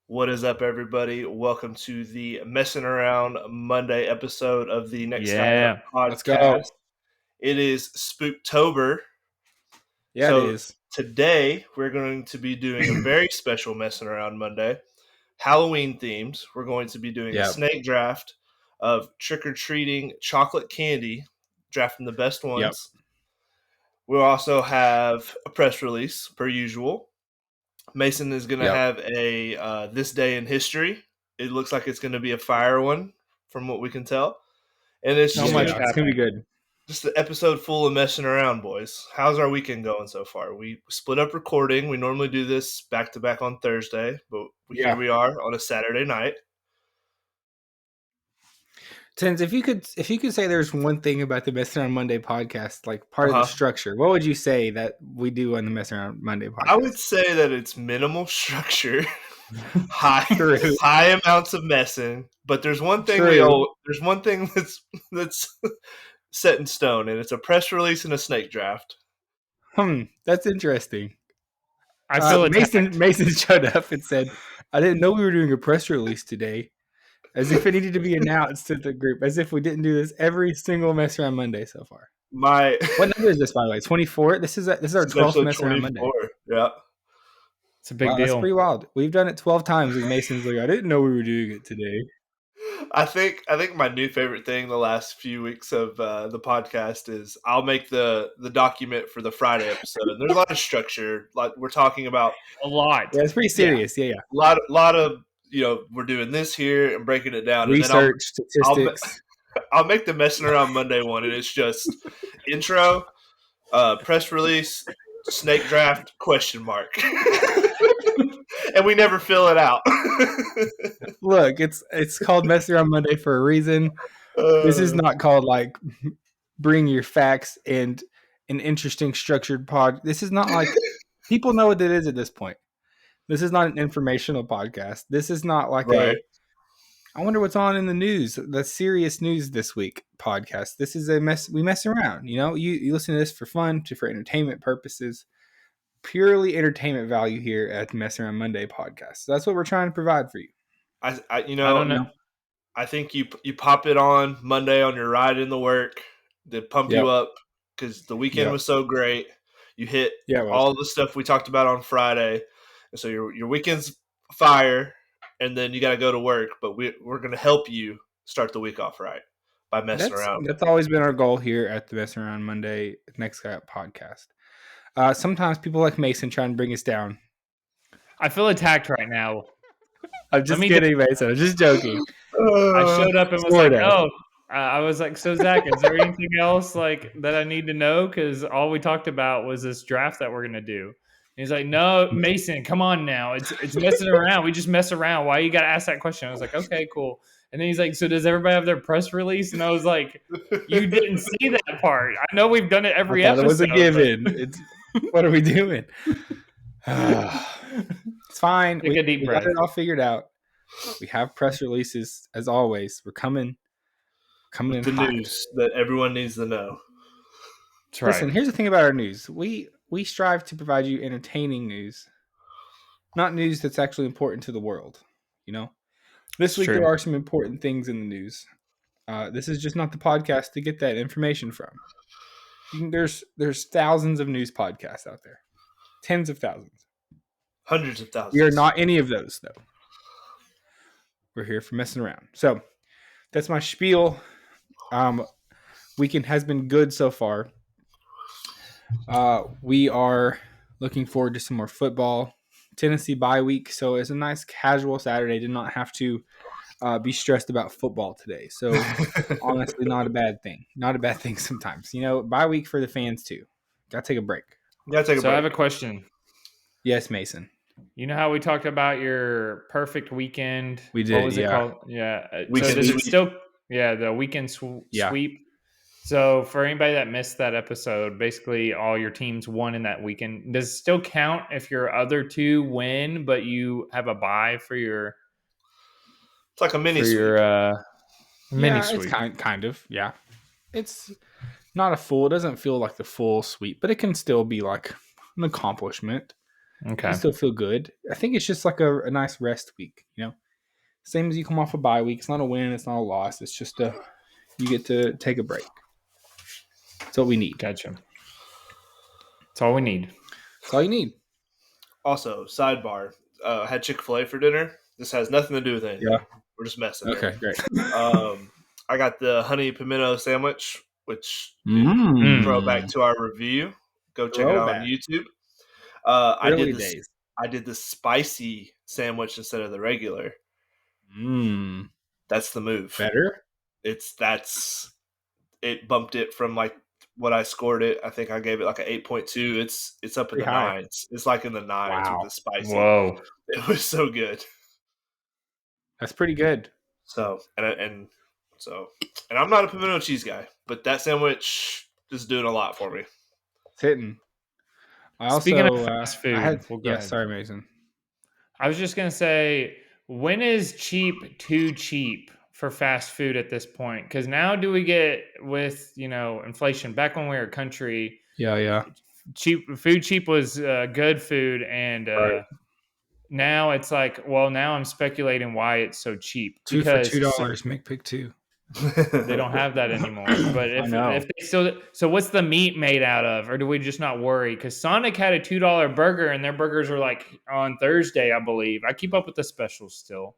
What is up, everybody? Welcome to the Messing Around Monday episode of the Next Guy Up Yeah. Let's go. podcast. It is Spooktober. Yeah, it So is. today we're going to be doing a very special Messing Around Monday, Halloween themed. We're going to be doing a Yep. snake draft of trick-or-treating chocolate candy, drafting the best ones. We'll also have a press release, per usual. Mason is going to have a this day in history. It looks like it's going to be a fire one, from what we can tell. And it's So just, much It's gonna be good. just an episode full of messing around, boys. How's our weekend going so far? We split up recording. We normally do this back to back on Thursday, but Yeah. here we are on a Saturday night. Tens, if you could say there's one thing about the Messing Around Monday podcast, like part of the structure, what would you say that we do on the Messing Around Monday podcast? I would say that it's minimal structure, high amounts of messing. But there's one thing there's one thing that's set in stone, and it's a press release and a snake draft. That's interesting. I feel Mason showed up and said, "I didn't know we were doing a press release today," as if it needed to be announced to the group, as if we didn't do this every single Mess Around Monday so far. What number is this, by the way? 24. This is our 12th Mess Around Monday. Yeah, it's a big deal. That's pretty wild. We've done it 12 times, and Mason's like, "I didn't know we were doing it today." I think my new favorite thing the last few weeks of the podcast is I'll make the document for the Friday episode. And there's a lot of structure. Like we're talking about a lot. Yeah, it's pretty serious. Yeah. A lot of we're doing this here and breaking it down. Research, statistics. I'll make the Messing Around Monday one, and it's just intro, press release, snake draft, ? And we never fill it out. Look, it's called Messing Around Monday for a reason. This is not called like bring your facts and an interesting structured pod. This is not like people know what it is at this point. This is not an informational podcast. This is not like I wonder what's on in the news, the serious news this week podcast. This is we mess around. You listen to this for fun, for entertainment purposes. Purely entertainment value here at the Mess Around Monday podcast. So that's what we're trying to provide for you. I don't know. I think you pop it on Monday on your ride into work to pump you up because the weekend was so great. You hit all the stuff we talked about on Friday, and so your weekend's fire, and then you got to go to work. But we're going to help you start the week off right by messing around. That's always been our goal here at the Mess Around Monday Next Guy Up podcast. Sometimes people like Mason try and bring us down. I feel attacked right now. I'm just kidding, Mason. I'm just joking. I showed up and was like, I was like, so Zach, is there anything else like that I need to know? Because all we talked about was this draft that we're gonna do. And he's like, no, Mason, come on now. It's messing around. We just mess around. Why you gotta ask that question? I was like, okay, cool. And then he's like, so does everybody have their press release? And I was like, you didn't see that part. I know we've done it every episode. It was a given. What are we doing? It's fine. We got it all figured out. We have press releases as always. We're coming in the news that everyone needs to know. That's right. Listen, here's the thing about our news. We strive to provide you entertaining news, not news that's actually important to the world. This week there are some important things in the news. This is just not the podcast to get that information from. There's thousands of news podcasts out there. Tens of thousands. Hundreds of thousands. We are not any of those, though. We're here for messing around. So that's my spiel. Weekend has been good so far. We are looking forward to some more football. Tennessee bye week, so it's a nice casual Saturday. Did not have to be stressed about football today. So honestly, not a bad thing. Not a bad thing sometimes. Bye week for the fans too. Got to take a break. I have a question. Yes, Mason. You know how we talked about your perfect weekend? We did. What was it called? Yeah. So is it still? Yeah, the weekend sweep. So for anybody that missed that episode, basically all your teams won in that weekend. Does it still count if your other two win, but you have a bye for your? It's like a mini sweep. Mini sweep. It's kind of. Yeah. It's not a full. It doesn't feel like the full sweep, but it can still be like an accomplishment. Okay. You still feel good. I think it's just like a nice rest week, Same as you come off a bye week. It's not a win. It's not a loss. It's just you get to take a break. That's what we need. Gotcha. That's all we need. That's all you need. Also, sidebar. I had Chick-fil-A for dinner. This has nothing to do with anything. Yeah. We're just messing Okay, here. great. I got the honey pimento sandwich, which throwback to our review. Go check it out on YouTube. I did the spicy sandwich instead of the regular. That's the move. Better? It bumped it from like what I scored it. I think I gave it like an 8.2. It's up in the nines. It's like in the nines with the spicy. Whoa. It was so good. That's pretty good. So and I'm not a pimento cheese guy, but that sandwich is doing a lot for me. It's hitting. Speaking of fast food, sorry, Mason. I was just gonna say, when is cheap too cheap for fast food at this point? Because now do we get with inflation? Back when we were a country, cheap was good food, and now it's like, well, now I'm speculating why it's so cheap. Two for $2, make pick two. They don't have that anymore. But if they still, so what's the meat made out of, or do we just not worry? Because Sonic had a $2 burger, and their burgers are like on Thursday, I believe. I keep up with the specials still,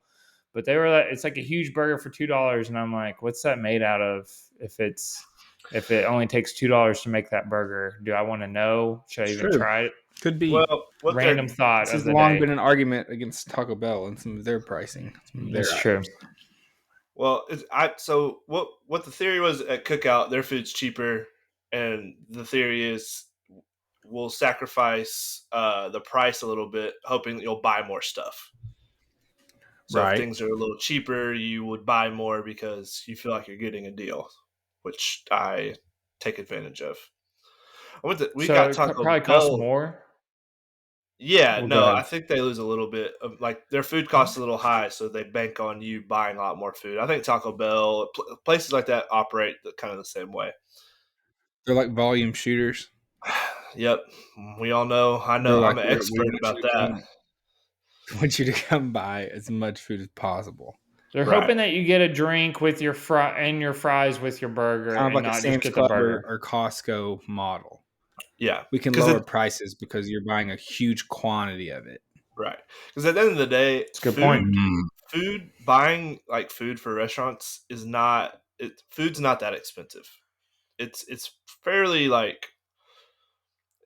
but they were like, it's like a huge burger for $2, and I'm like, what's that made out of? If it only takes $2 to make that burger, do I want to know? Should I even try it? Could be. Well, random thought. This has long been an argument against Taco Bell and some of their pricing. That's true. Well, so what the theory was at Cookout, their food's cheaper, and the theory is we'll sacrifice the price a little bit, hoping you'll buy more stuff. So if things are a little cheaper, you would buy more because you feel like you're getting a deal, which I take advantage of. Got Taco Bell. Probably costs more. Yeah, I think they lose a little bit of like their food costs a little high, so they bank on you buying a lot more food. I think Taco Bell, places like that operate kind of the same way. They're like volume shooters. Yep, we all know. I'm an expert about that. I want you to come buy as much food as possible. They're hoping that you get a drink with your your fries with your burger, kind of and like not a Sam's just get the burger or Costco model. Yeah, we can lower prices because you're buying a huge quantity of it. Right, because at the end of the day, it's a good point. Buying like food for restaurants is not. Food's not that expensive. It's fairly like.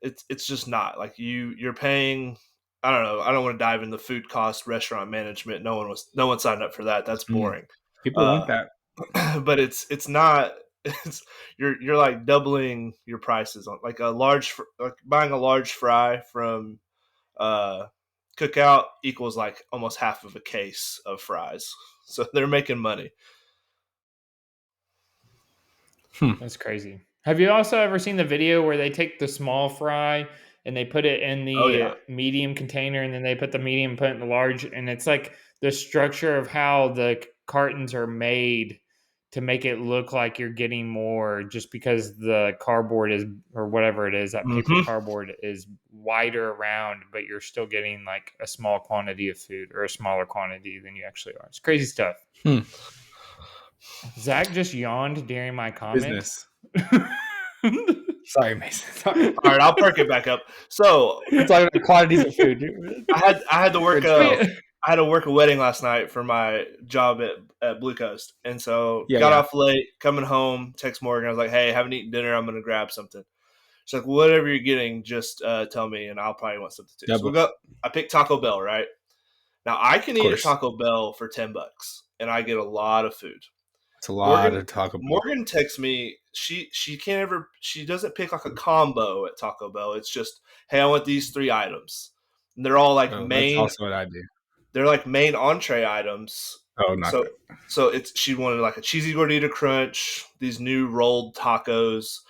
It's just not like you're paying. I don't know. I don't want to dive into food cost, restaurant management. No one signed up for that. That's boring. People want that, but it's not. You're like doubling your prices on like buying a large fry from Cookout equals like almost half of a case of fries. So they're making money. That's crazy. Have you also ever seen the video where they take the small fry and they put it in the medium container, and then they put the medium, put it in the large, and it's like the structure of how the cartons are made to make it look like you're getting more, just because the cardboard is, or whatever it is, that paper cardboard is wider around, but you're still getting like a small quantity of food, or a smaller quantity than you actually are. It's crazy stuff. Zach just yawned during my comment. Sorry, Mason. Sorry. All right, I'll perk it back up. So it's like the quantities of food. I had to work a wedding last night for my job at Blue Coast, and so got off late, coming home, text Morgan. I was like, "Hey, haven't eaten dinner. I'm going to grab something." She's like, "Whatever you're getting, just tell me, and I'll probably want something too." So I picked Taco Bell. Right now, I can eat at Taco Bell for $10, and I get a lot of food. It's a lot of Taco Bell. Morgan texts me. She doesn't pick like a combo at Taco Bell. It's just, hey, I want these 3 items. And they're all like main. That's also what I do. They're like main entree items. Oh, not good. So she wanted like a cheesy gordita crunch, these new rolled tacos,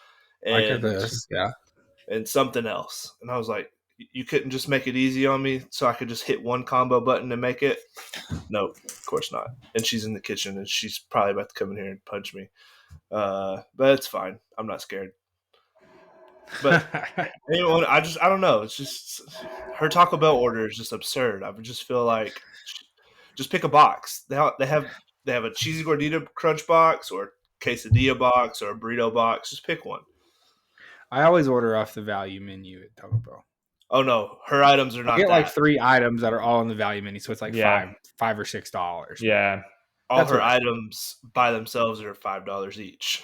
and and something else. And I was like, you couldn't just make it easy on me so I could just hit one combo button and make it? No, of course not. And she's in the kitchen, and she's probably about to come in here and punch me. But it's fine. I'm not scared. But anyone, I don't know. It's just her Taco Bell order is just absurd. I would just feel like just pick a box. They have a cheesy gordita crunch box or a quesadilla box or a burrito box. Just pick one. I always order off the value menu at Taco Bell. Oh no, her items are not. I get like 3 items that are all on the value menu, so it's like $5 or $6. Yeah, all her items by themselves are $5 each.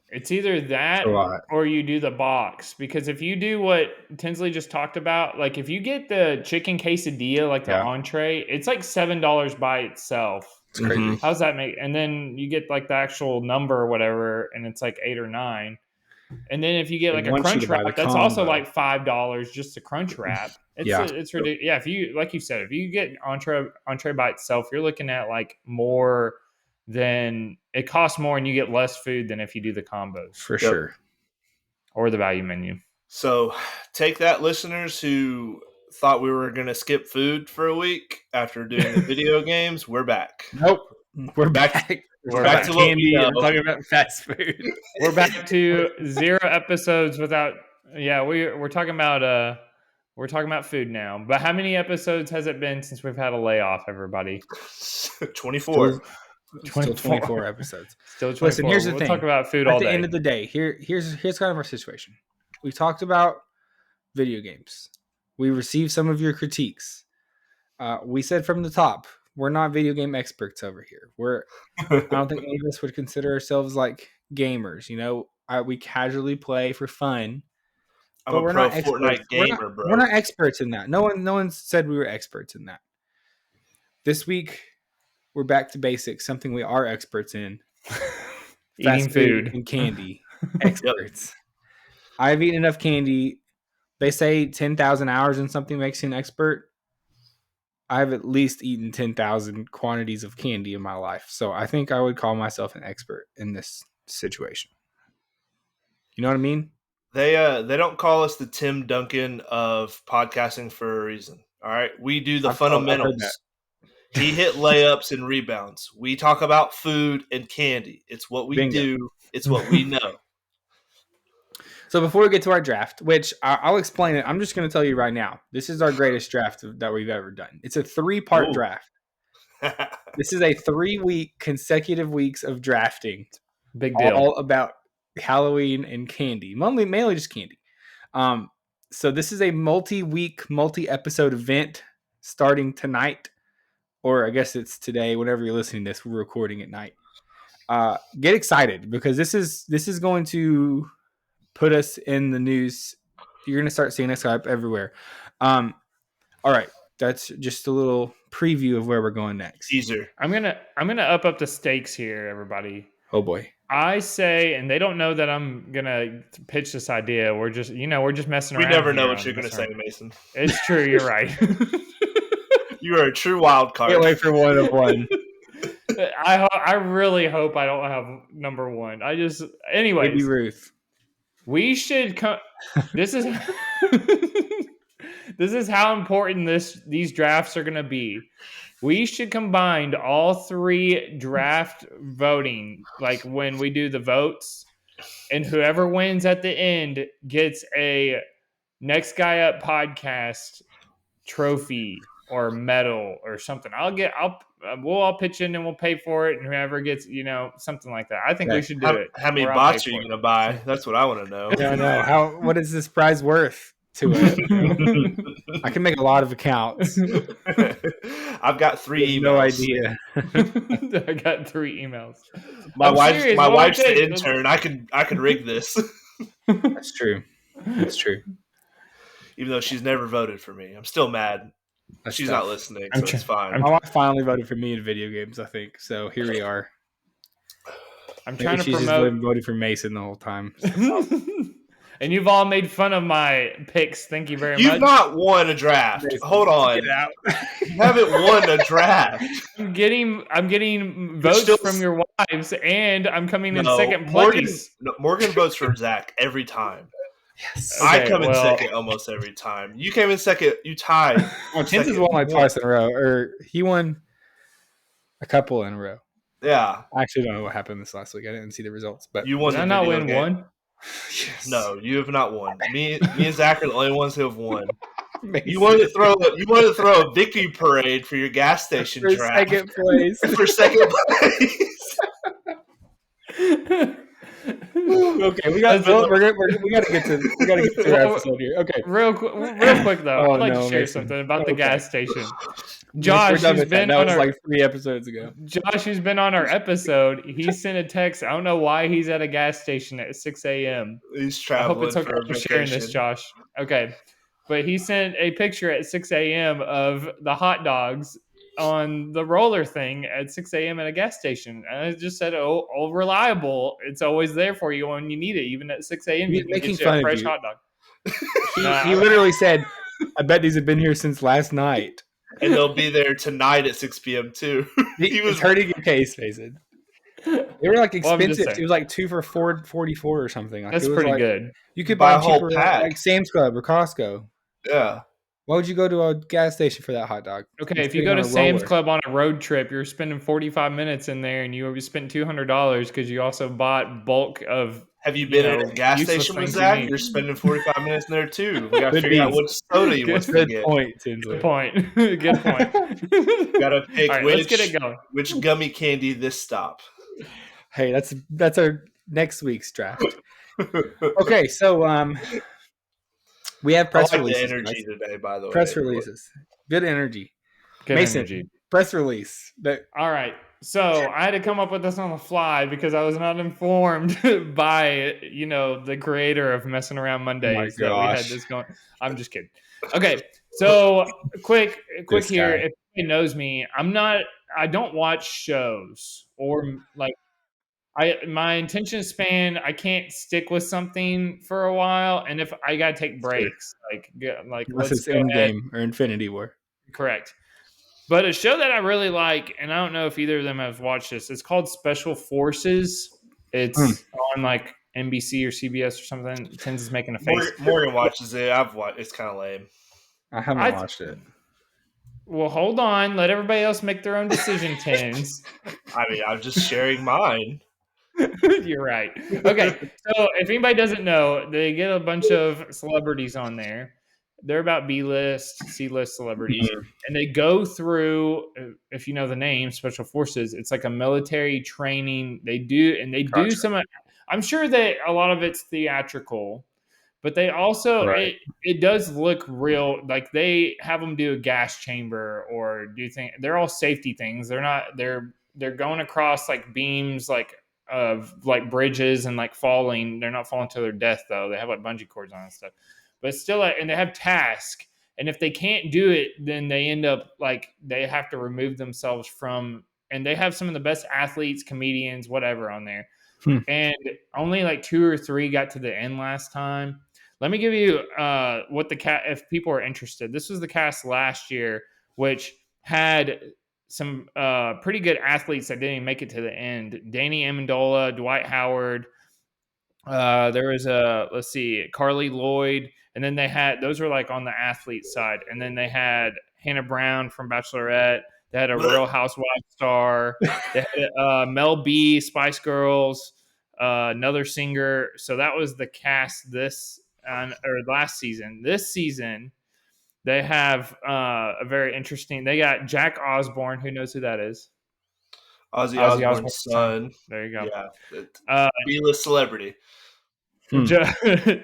It's either that or you do the box, because if you do what Tinsley just talked about, like if you get the chicken quesadilla, like the entree, it's like $7 by itself. It's crazy. How's that make? And then you get like the actual number or whatever, and it's like 8 or 9. And then if you get like a crunch wrap, that's also like $5 just a crunch wrap. It's ridiculous. Yeah, if you, like you said, if you get entree by itself, you're looking at like more than it costs more, and you get less food than if you do the combos for sure, or the value menu. So take that, listeners who thought we were going to skip food for a week after doing the video games. We're back. Nope, we're back. We're back to candy. We're talking about fast food. We're back to 0 episodes without. Yeah, we're talking about food now. But how many episodes has it been since we've had a layoff, everybody? 24. Still 24 episodes. Still 24. Listen, here's the thing. We'll talk about food all day. At the end of the day, here's kind of our situation. We talked about video games. We received some of your critiques. We said from the top, we're not video game experts over here. I don't think any of us would consider ourselves like gamers. You know, we casually play for fun. I'm a pro Fortnite gamer, bro. We're not experts in that. No one said we were experts in that. This week, we're back to basics, something we are experts in. Eating food and candy. Experts. I've eaten enough candy. They say 10,000 hours in something makes you an expert. I've at least eaten 10,000 quantities of candy in my life. So I think I would call myself an expert in this situation. You know what I mean? They don't call us the Tim Duncan of podcasting for a reason. All right. We do the fundamentals. He hit layups and rebounds. We talk about food and candy. It's what we do. It's what we know. So before we get to our draft, which I'll explain it, I'm just going to tell you right now. This is our greatest draft that we've ever done. It's a 3-part draft. This is a 3-week consecutive weeks of drafting. Big deal. All about Halloween and candy. Mainly just candy. So this is a multi-week, multi-episode event starting tonight. Or I guess it's today, whenever you're listening to this, we're recording at night. Get excited, because this is going to put us in the news. You're going to start seeing us up everywhere. All right. That's just a little preview of where we're going next. Teaser. I'm gonna up the stakes here, everybody. Oh boy. I say, and they don't know that I'm gonna pitch this idea. We're just messing around. We never know what you're gonna say, Mason. It's true. You're right. You are a true wild card. Can't wait for one of one. I really hope I don't have number 1. Anyways. Maybe Ruth. We should come. This is this is how important these drafts are going to be. We should combine all 3 draft voting, like when we do the votes, and whoever wins at the end gets a Next Guy Up podcast trophy or medal or something. We'll all pitch in and we'll pay for it, and whoever gets, something like that. I think we should do it. How many bots are you going to buy? That's what I want to know. I know. What is this prize worth to it? I can make a lot of accounts. I've got 3 emails. No idea. I got 3 emails. My wife's the intern. I could rig this. That's true. That's true. Even though she's never voted for me, I'm still mad. She's not listening, so it's fine. My wife finally voted for me in video games, I think. So here we are. I'm trying to she's promote. Just voted for Mason the whole time. And you've all made fun of my picks. Thank you very much. You've not won a draft. Mason, hold on. Get out. You haven't won a draft. I'm getting votes from your wives, and I'm coming in second place. Morgan votes for Zach every time. Yes. I come in second almost every time. You came in second. You tied. Tinsley has won like twice in a row, or he won a couple in a row. Yeah. I actually don't know what happened this last week. I didn't see the results, but you won. Did I not win one? Yes. No, you have not won. Me and Zach are the only ones who have won. You wanted to throw a victory parade for your gas station for draft. Second place. For second place. Okay, we got to get to our episode here. Okay, real quick though, I'd like to share something about the gas station. Josh, who's been on our like 3 episodes ago. Josh, who's been on our episode, he sent a text. I don't know why he's at a gas station at 6 a.m. He's traveling. I hope it's okay for sharing this, Josh. Okay, but he sent a picture at 6 a.m. of the hot dogs on the roller thing at 6 a.m. at a gas station. And it just said, oh, reliable. It's always there for you when you need it, even at 6 a.m. He's making fun of you. Hot dog. He literally said, I bet these have been here since last night. And they'll be there tonight at 6 p.m. too. He was hurting your case, Mason. They were like expensive. It was like 2 for $4.44 or something. Like, that's pretty good. You could buy a whole pack, like Sam's Club or Costco. Yeah. Why would you go to a gas station for that hot dog? Okay, if you go to Sam's Club on a road trip, you're spending 45 minutes in there, and you spent $200 because you also bought bulk of. Have you been at a gas station with Zach? You're spending 45 minutes in there too. We got to figure out which soda you want to get. Good point, Tinsley. Good point. Good point. Got to pick let's get it going. Which gummy candy this stop. Hey, that's our next week's draft. Okay, so we have press releases. The energy today, by the way. Press releases. Good energy. Good Mason, energy. Press release. All right. So I had to come up with this on the fly because I was not informed by, the creator of Messing Around Mondays that we had this going. I'm just kidding. Okay. So quick here. If anybody knows me, I don't watch shows or like, my attention span, I can't stick with something for a while, and if I gotta take breaks, unless it's Endgame or Infinity War. Correct. But a show that I really like, and I don't know if either of them have watched this, it's called Special Forces. It's on like NBC or CBS or something. Tins is making a face. Morgan watches it. I've watched. It's kind of lame. I haven't watched it. Well, hold on. Let everybody else make their own decision, Tins. I mean, I'm just sharing mine. You're right. Okay, so if anybody doesn't know, they get a bunch of celebrities on there. They're about B-list, C-list celebrities, and they go through, if you know the name, Special Forces. It's like a military training. They do some. I'm sure that a lot of it's theatrical, but they also it does look real. Like they have them do a gas chamber or do things. They're all safety things. They're not. They're going across like beams, like of like bridges and like falling. They're not falling to their death though. They have like bungee cords on and stuff, but still, and they have tasks. And if they can't do it, then they end up like they have to remove themselves from. And they have some of the best athletes, comedians, whatever on there. And only like 2 or 3 got to the end last time. Let me give you what the cast. If people are interested, this was the cast last year, which had some pretty good athletes that didn't even make it to the end. Danny Amendola, Dwight Howard. There was Carly Lloyd, and then they had those were like on the athlete side, and then they had Hannah Brown from Bachelorette. They had a Real Housewives star. They had Mel B, Spice Girls, another singer. So that was the cast last season. This season. They have a very interesting. They got Jack Osborne. Who knows who that is? Ozzy Osbourne's son. There you go. Yeah, B-list celebrity. JoJo,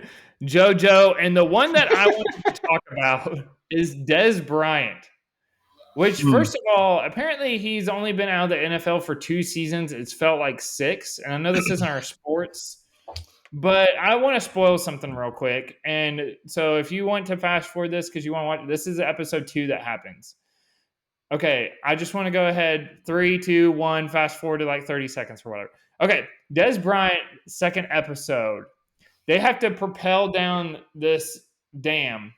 and the one that I wanted to talk about is Des Bryant. Which, first of all, apparently he's only been out of the NFL for 2 seasons. It's felt like 6, and I know this isn't our sports. But I want to spoil something real quick. And so if you want to fast forward this because you want to watch, this is episode 2 that happens. Okay, I just want to go ahead. 3, 2, 1, fast forward to like 30 seconds or whatever. Okay, Des Bryant, second episode. They have to propel down this dam.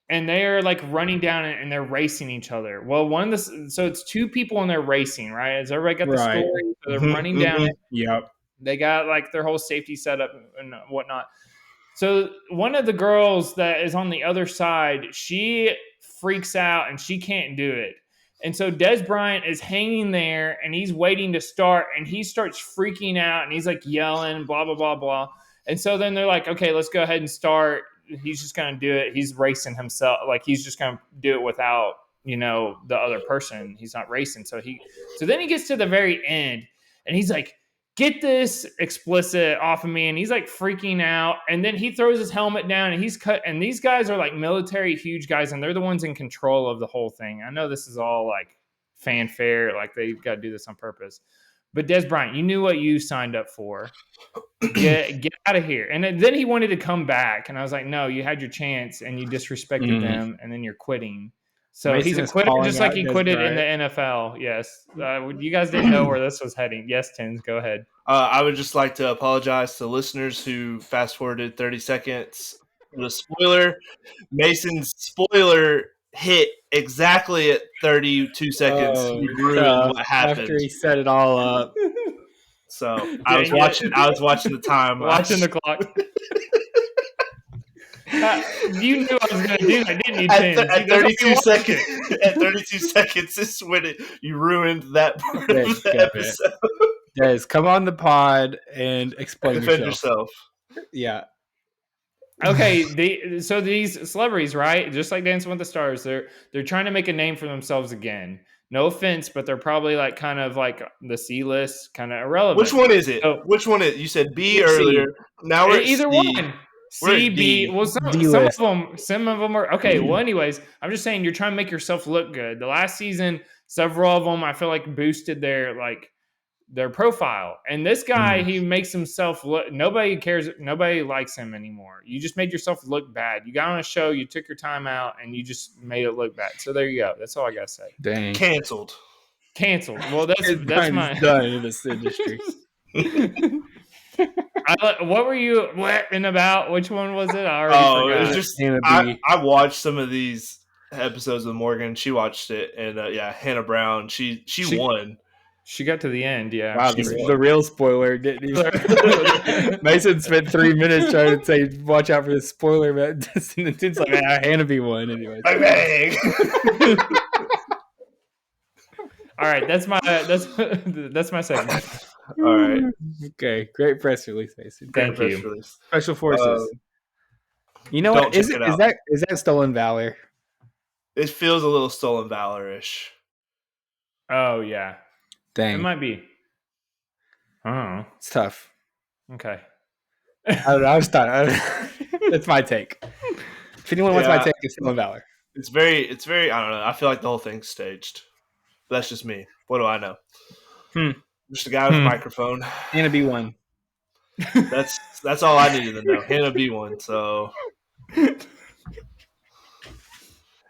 And they're like running down it and they're racing each other. Well, so it's 2 people and they're racing, right? Has everybody got the story? So they're running down it. Yep. They got like their whole safety setup and whatnot. So one of the girls that is on the other side, she freaks out and she can't do it. And so Des Bryant is hanging there and he's waiting to start and he starts freaking out and he's like yelling, blah, blah, blah, blah. And so then they're like, okay, let's go ahead and start. He's just going to do it. He's racing himself. Like he's just going to do it without, the other person. He's not racing. So then he gets to the very end and he's like, get this explicit off of me. And he's like freaking out. And then he throws his helmet down and he's cut. And these guys are like military, huge guys. And they're the ones in control of the whole thing. I know this is all like fanfare. Like they got to do this on purpose. But Des Bryant, you knew what you signed up for. Get out of here. And then he wanted to come back. And I was like, no, you had your chance and you disrespected them. And then you're quitting. So Messin he's a quitter just like he quitted in the NFL. Yes. You guys didn't know where this was heading. Yes, Tins, go ahead. I would just like to apologize to listeners who fast-forwarded 30 seconds. The spoiler, Mason's spoiler hit exactly at 32 seconds. He ruined what happened. After he set it all up. So I was watching the time. Watching the clock. You knew I was going to do that, didn't you, Tim? At 32 seconds. At 32 seconds is when you ruined that part of the episode. Guys, come on the pod and explain Defend yourself. Yeah. Okay, so these celebrities, right? Just like Dancing with the Stars, they're trying to make a name for themselves again. No offense, but they're probably like kind of like the C-list, kind of irrelevant. Which one is it? So, which one is? You said B earlier. Now we're either C. one. C, B. Well, some of them are okay. Well, anyways, I'm just saying you're trying to make yourself look good. The last season, several of them I feel like boosted their profile, and this guy he makes himself look. Nobody cares. Nobody likes him anymore. You just made yourself look bad. You got on a show, you took your time out, and you just made it look bad. So there you go. That's all I gotta say. Dang, canceled. Well, that's my done in this industry. What were you in about? Which one was it? I already forgot. It was just I watched some of these episodes with Morgan. She watched it, and Hannah Brown. She won. She got to the end, yeah. Wow, the real spoiler didn't even. Messin spent 3 minutes trying to say, "Watch out for the spoiler," but it's like Hannah B won anyway. Bang! All right, that's my segment. All right. Okay, great press release, Messin. Thank you. Special Forces. You know what? Is that Stolen Valor? It feels a little Stolen Valor-ish. Oh yeah. Dang. It might be. Oh, it's tough. Okay. I don't know. I was done. That's my take. If anyone wants my take, it's Stolen Valor. It's very. I don't know. I feel like the whole thing's staged. But that's just me. What do I know? Just a guy with a microphone. Hannah B won. That's all I needed to know. Hannah B won. So.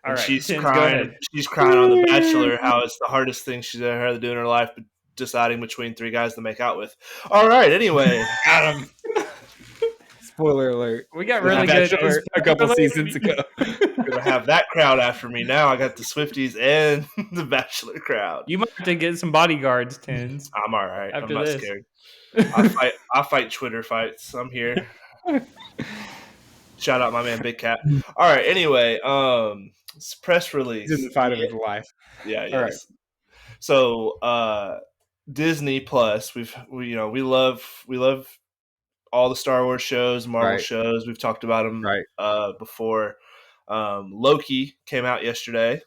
All right, she's crying. She's crying on The Bachelor. How it's the hardest thing she's ever had to do in her life, but deciding between 3 guys to make out with. All right. Anyway, Adam. Spoiler alert. We got really good a couple seasons ago. Gonna have that crowd after me now. I got the Swifties and the Bachelor crowd. You might have to get some bodyguards, Tins. I'm all right. I'm not scared. I fight Twitter fights. I'm here. Shout out my man Big Cat. All right. Anyway, press release. He's in the fight of his life. Yeah. Yes. All right. So Disney Plus. We love all the Star Wars shows, Marvel shows. We've talked about them before. Loki came out yesterday.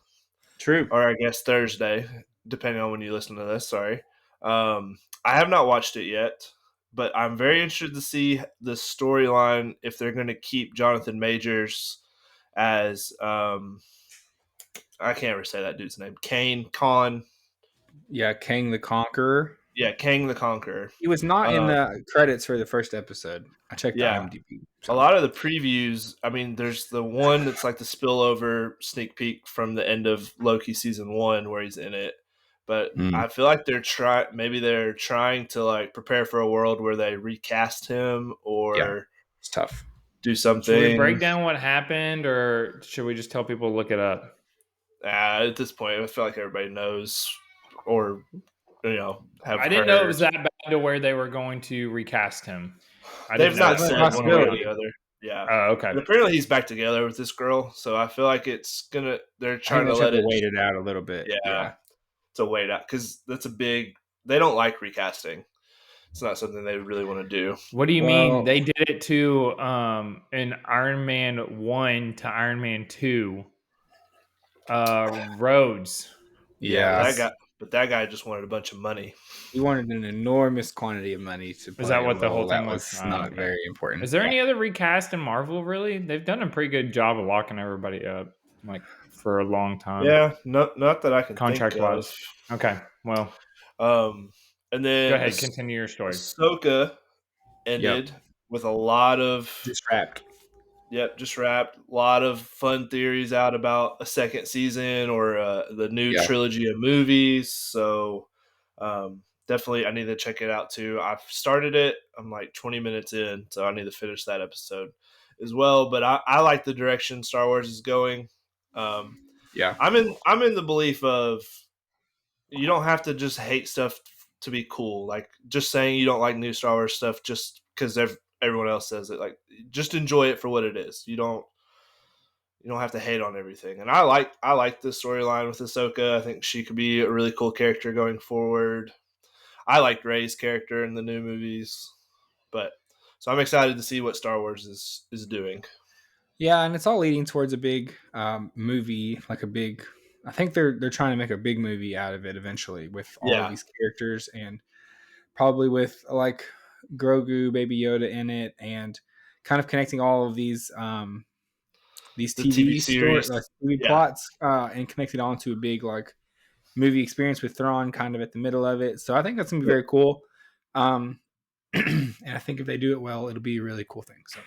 True. Or I guess Thursday, depending on when you listen to this. Sorry. I have not watched it yet, but I'm very interested to see the storyline if they're going to keep Jonathan Majors as I can't ever say that dude's name. Kang the Conqueror. Yeah, Kang the Conqueror. He was not in the credits for the first episode. I checked IMDb. A lot of the previews, I mean, there's the one that's like the spillover sneak peek from the end of Loki season 1 where he's in it. But I feel like they're trying to like prepare for a world where they recast him or it's tough. Do something. Should we break down what happened or should we just tell people to look it up? At this point, I feel like everybody knows or I didn't know it was that bad to where they were going to recast him. They've not said one way or the other. Yeah. Oh, okay. And apparently he's back together with this girl, so I feel like they're trying to let it wait it out a little bit. Yeah. To wait out because that's a big. They don't like recasting, it's not something they really want to do. What do you mean? They did it to in Iron Man 1 to Iron Man 2. Rhodes. Yeah, that guy just wanted a bunch of money. He wanted an enormous quantity of money to play. Is that what the whole thing that was? Not very important. Is there any other recast in Marvel? Really, they've done a pretty good job of locking everybody up, like for a long time. Yeah, not that I can contract think wise. Of. Okay, well, and then go ahead, continue your story. Ahsoka ended with a lot of just wrapped. Yep, just wrapped. A lot of fun theories out about a second season or the new trilogy of movies. So definitely, I need to check it out too. I've started it. I'm like 20 minutes in, so I need to finish that episode as well. But I like the direction Star Wars is going. I'm in the belief of you don't have to just hate stuff to be cool. Like just saying you don't like new Star Wars stuff just because everyone else says it. Like just enjoy it for what it is. You don't have to hate on everything. And I like the storyline with Ahsoka. I think she could be a really cool character going forward. I liked Rey's character in the new movies, so I'm excited to see what Star Wars is doing. Yeah, and it's all leading towards a big movie, like a big. I think they're trying to make a big movie out of it eventually with all of these characters and probably with like Grogu, Baby Yoda in it, and kind of connecting all of these TV stories, TV plots, and connecting it all into a big like movie experience with Thrawn kind of at the middle of it. So I think that's gonna be very cool. And I think if they do it well, it'll be a really cool thing. So.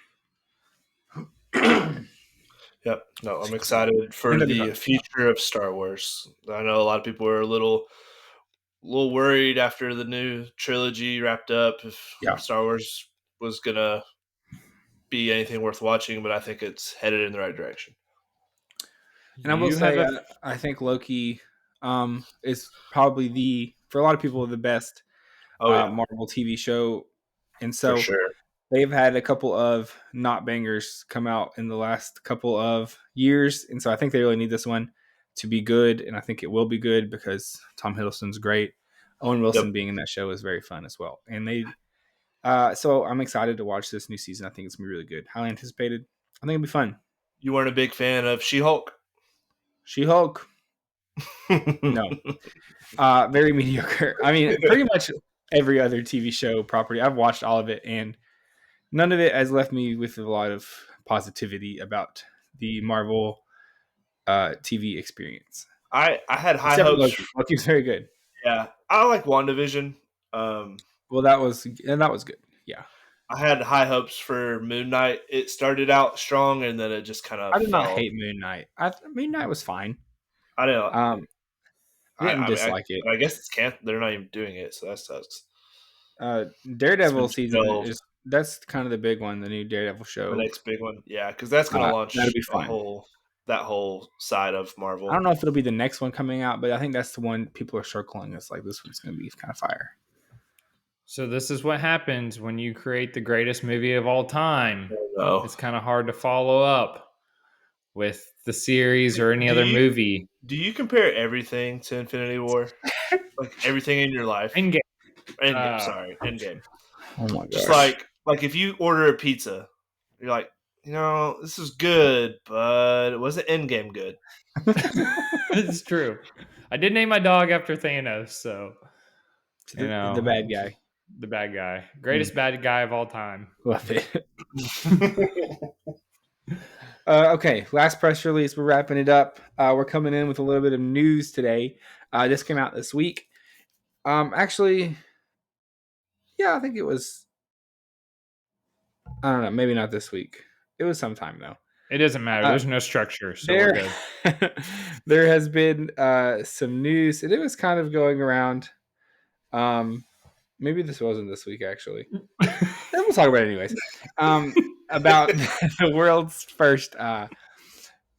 Yep. No, I'm excited for the future of Star Wars. I know a lot of people are a little worried after the new trilogy wrapped up if Star Wars was gonna be anything worth watching, but I think it's headed in the right direction. And I will say, I think Loki is probably for a lot of people, the best Marvel TV show. And so they've had a couple of not bangers come out in the last couple of years. And so I think they really need this one to be good. And I think it will be good because Tom Hiddleston's great. Owen Wilson being in that show is very fun as well. And so I'm excited to watch this new season. I think it's going to be really good. Highly anticipated. I think it'll be fun. You weren't a big fan of She-Hulk? She-Hulk? No. Very mediocre. I mean, pretty much every other TV show property. I've watched all of it, and none of it has left me with a lot of positivity about the Marvel TV experience. I had high hopes. Loki was very good. Yeah, I like WandaVision. Well, that was good. Yeah, I had high hopes for Moon Knight. It started out strong, and then it just kind of. I did not hate Moon Knight. Moon Knight was fine. I didn't. I didn't dislike it. I guess they're not even doing it, so that sucks. Daredevil season that's kind of the big one, the new Daredevil show. The next big one, yeah, because that's going to launch that whole side of Marvel. I don't know if it'll be the next one coming out, but I think that's the one people are circling. It's like this one's going to be kind of fire. So this is what happens when you create the greatest movie of all time. It's kind of hard to follow up with the series or any other movie. Do you compare everything to Infinity War? Like everything in your life? Endgame. Endgame. Oh my god! Just like if you order a pizza, you're like, this is good, but wasn't Endgame good? It's true. I did name my dog after Thanos, so the bad guy. The bad guy. Greatest bad guy of all time. Love it. Okay, last press release. We're wrapping it up. We're coming in with a little bit of news today. This came out this week. Actually, yeah, I think it was. I don't know. Maybe not this week. It was sometime though. It doesn't matter. There's no structure, so we're good. There has been some news, and it was kind of going around. Maybe this wasn't this week, actually. We'll talk about it anyways. About the world's first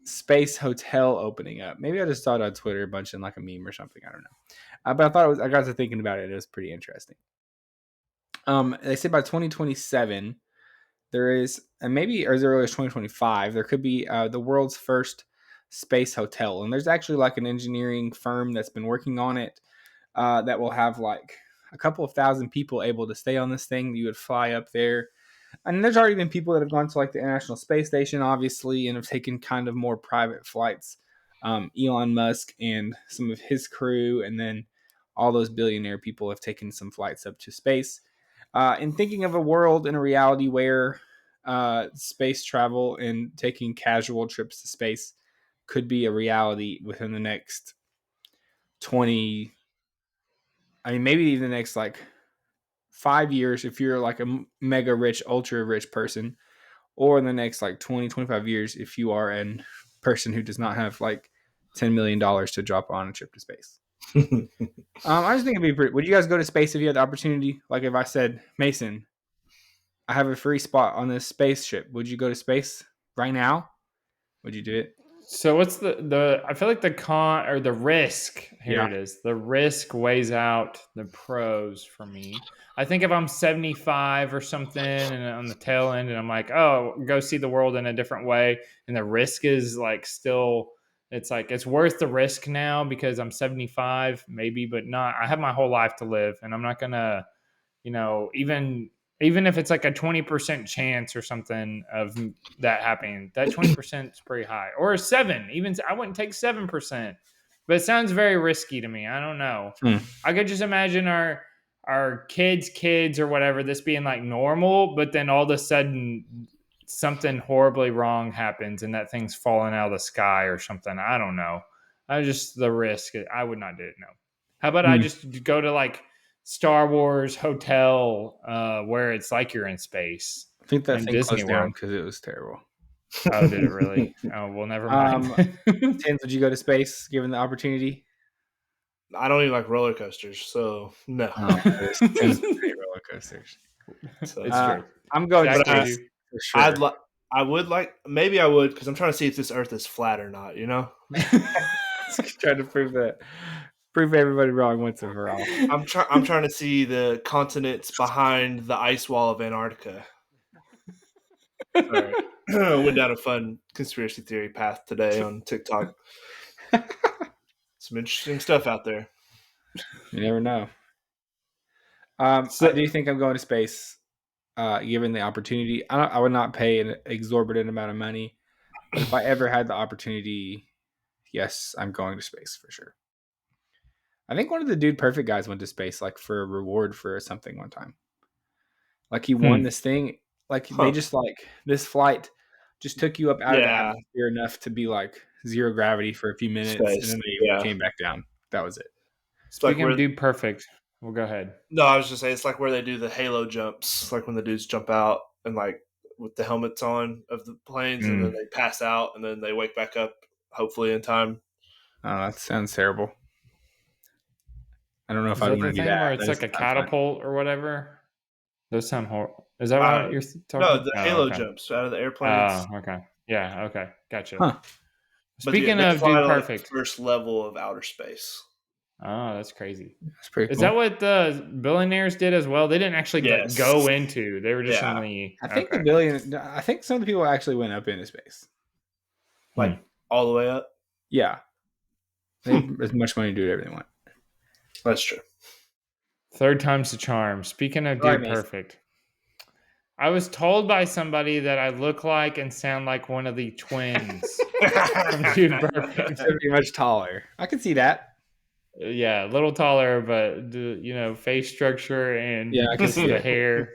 space hotel opening up. Maybe I just saw it on Twitter a bunch in like a meme or something. I don't know. But I got to thinking about it. It was pretty interesting. They say by 2027, there is, and maybe as early as 2025, there could be the world's first space hotel. And there's actually like an engineering firm that's been working on it that will have like, a couple of thousand people able to stay on this thing. You would fly up there. And there's already been people that have gone to like the International Space Station, obviously, and have taken kind of more private flights. Elon Musk and some of his crew, and then all those billionaire people have taken some flights up to space. And thinking of a world and a reality where space travel and taking casual trips to space could be a reality within the next 20, maybe even the next like 5 years if you're like a mega rich, ultra rich person, or in the next like 20, 25 years if you are a person who does not have like $10 million to drop on a trip to space. I just think it'd be pretty. Would you guys go to space if you had the opportunity? Like if I said, Mason, I have a free spot on this spaceship, would you go to space right now? Would you do it? So what's the I feel like the con or the risk, here it is. The risk weighs out the pros for me. I think if I'm 75 or something and on the tail end and I'm like, oh, go see the world in a different way, and the risk is like still, it's like it's worth the risk now because I'm 75 maybe, but not, I have my whole life to live and I'm not gonna, even if it's like a 20% chance or something of that happening, that 20% is pretty high. Or a 7, even I wouldn't take 7%, but it sounds very risky to me. I don't know. I could just imagine our kids or whatever, this being like normal, but then all of a sudden something horribly wrong happens and that thing's falling out of the sky or something. I don't know. The risk. I would not do it. No. How about I just go to like Star Wars hotel where it's like you're in space. I think that thing closed down because it was terrible. Oh, did it really? Oh, well, never mind. Tins, would you go to space given the opportunity? I don't even like roller coasters, so no. Roller coasters. So, it's true. I'm going to space for sure. I would like, maybe I would, because I'm trying to see if this Earth is flat or not. Trying to prove everybody wrong once and for all. I'm trying to see the continents behind the ice wall of Antarctica. All right. Went down a fun conspiracy theory path today on TikTok. Some interesting stuff out there. You never know. I do think I'm going to space, given the opportunity. I would not pay an exorbitant amount of money, but if I ever had the opportunity, yes, I'm going to space for sure. I think one of the Dude Perfect guys went to space like for a reward for something one time. Like he won this thing. Like they just like this flight just took you up out of the atmosphere enough to be like zero gravity for a few minutes, and then they came back down. That was it. Speaking of Dude Perfect, we'll go ahead. No, I was just saying it's like where they do the halo jumps, like when the dudes jump out and like with the helmets on of the planes, and then they pass out and then they wake back up, hopefully in time. Oh, that sounds terrible. I don't know if I want to do that. Where it's like a catapult or whatever. Those sound horrible. Is that what you're talking about? No, the halo jumps out of the airplanes. Oh, okay. Yeah, okay. Gotcha. Huh. Speaking of Dude Perfect. First level of outer space. Oh, that's crazy. That's pretty cool. Is that what the billionaires did as well? They didn't actually go into. They were just in the... I think some of the people actually went up into space. Like all the way up? Yeah. They have as much money to do whatever they want. That's true. Third time's the charm. Speaking of Dude Perfect, I was told by somebody that I look like and sound like one of the twins from Dude Perfect. They're pretty much taller. I can see that. Yeah, a little taller, but face structure and I can see the hair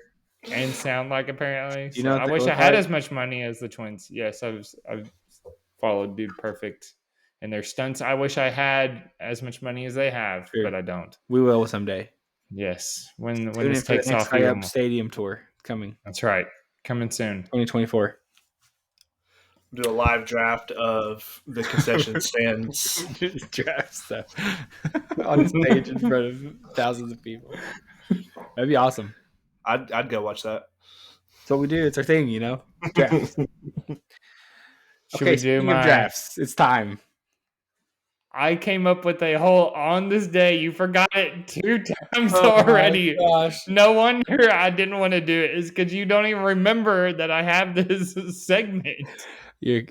and sound like apparently. You know, I wish I had as much money as the twins. Yes, I've followed Dude Perfect and their stunts. I wish I had as much money as they have, but I don't. We will someday. Yes, when this takes off, stadium tour coming. That's right, coming soon. 2024. Do a live draft of the concession stands. Draft stuff on stage in front of thousands of people. That'd be awesome. I'd go watch that. That's what we do. It's our thing, Drafts. Should we do my drafts? It's time. I came up with a whole on this day. You forgot it 2 times already. Gosh. No wonder I didn't want to do it. Is because you don't even remember that I have this segment.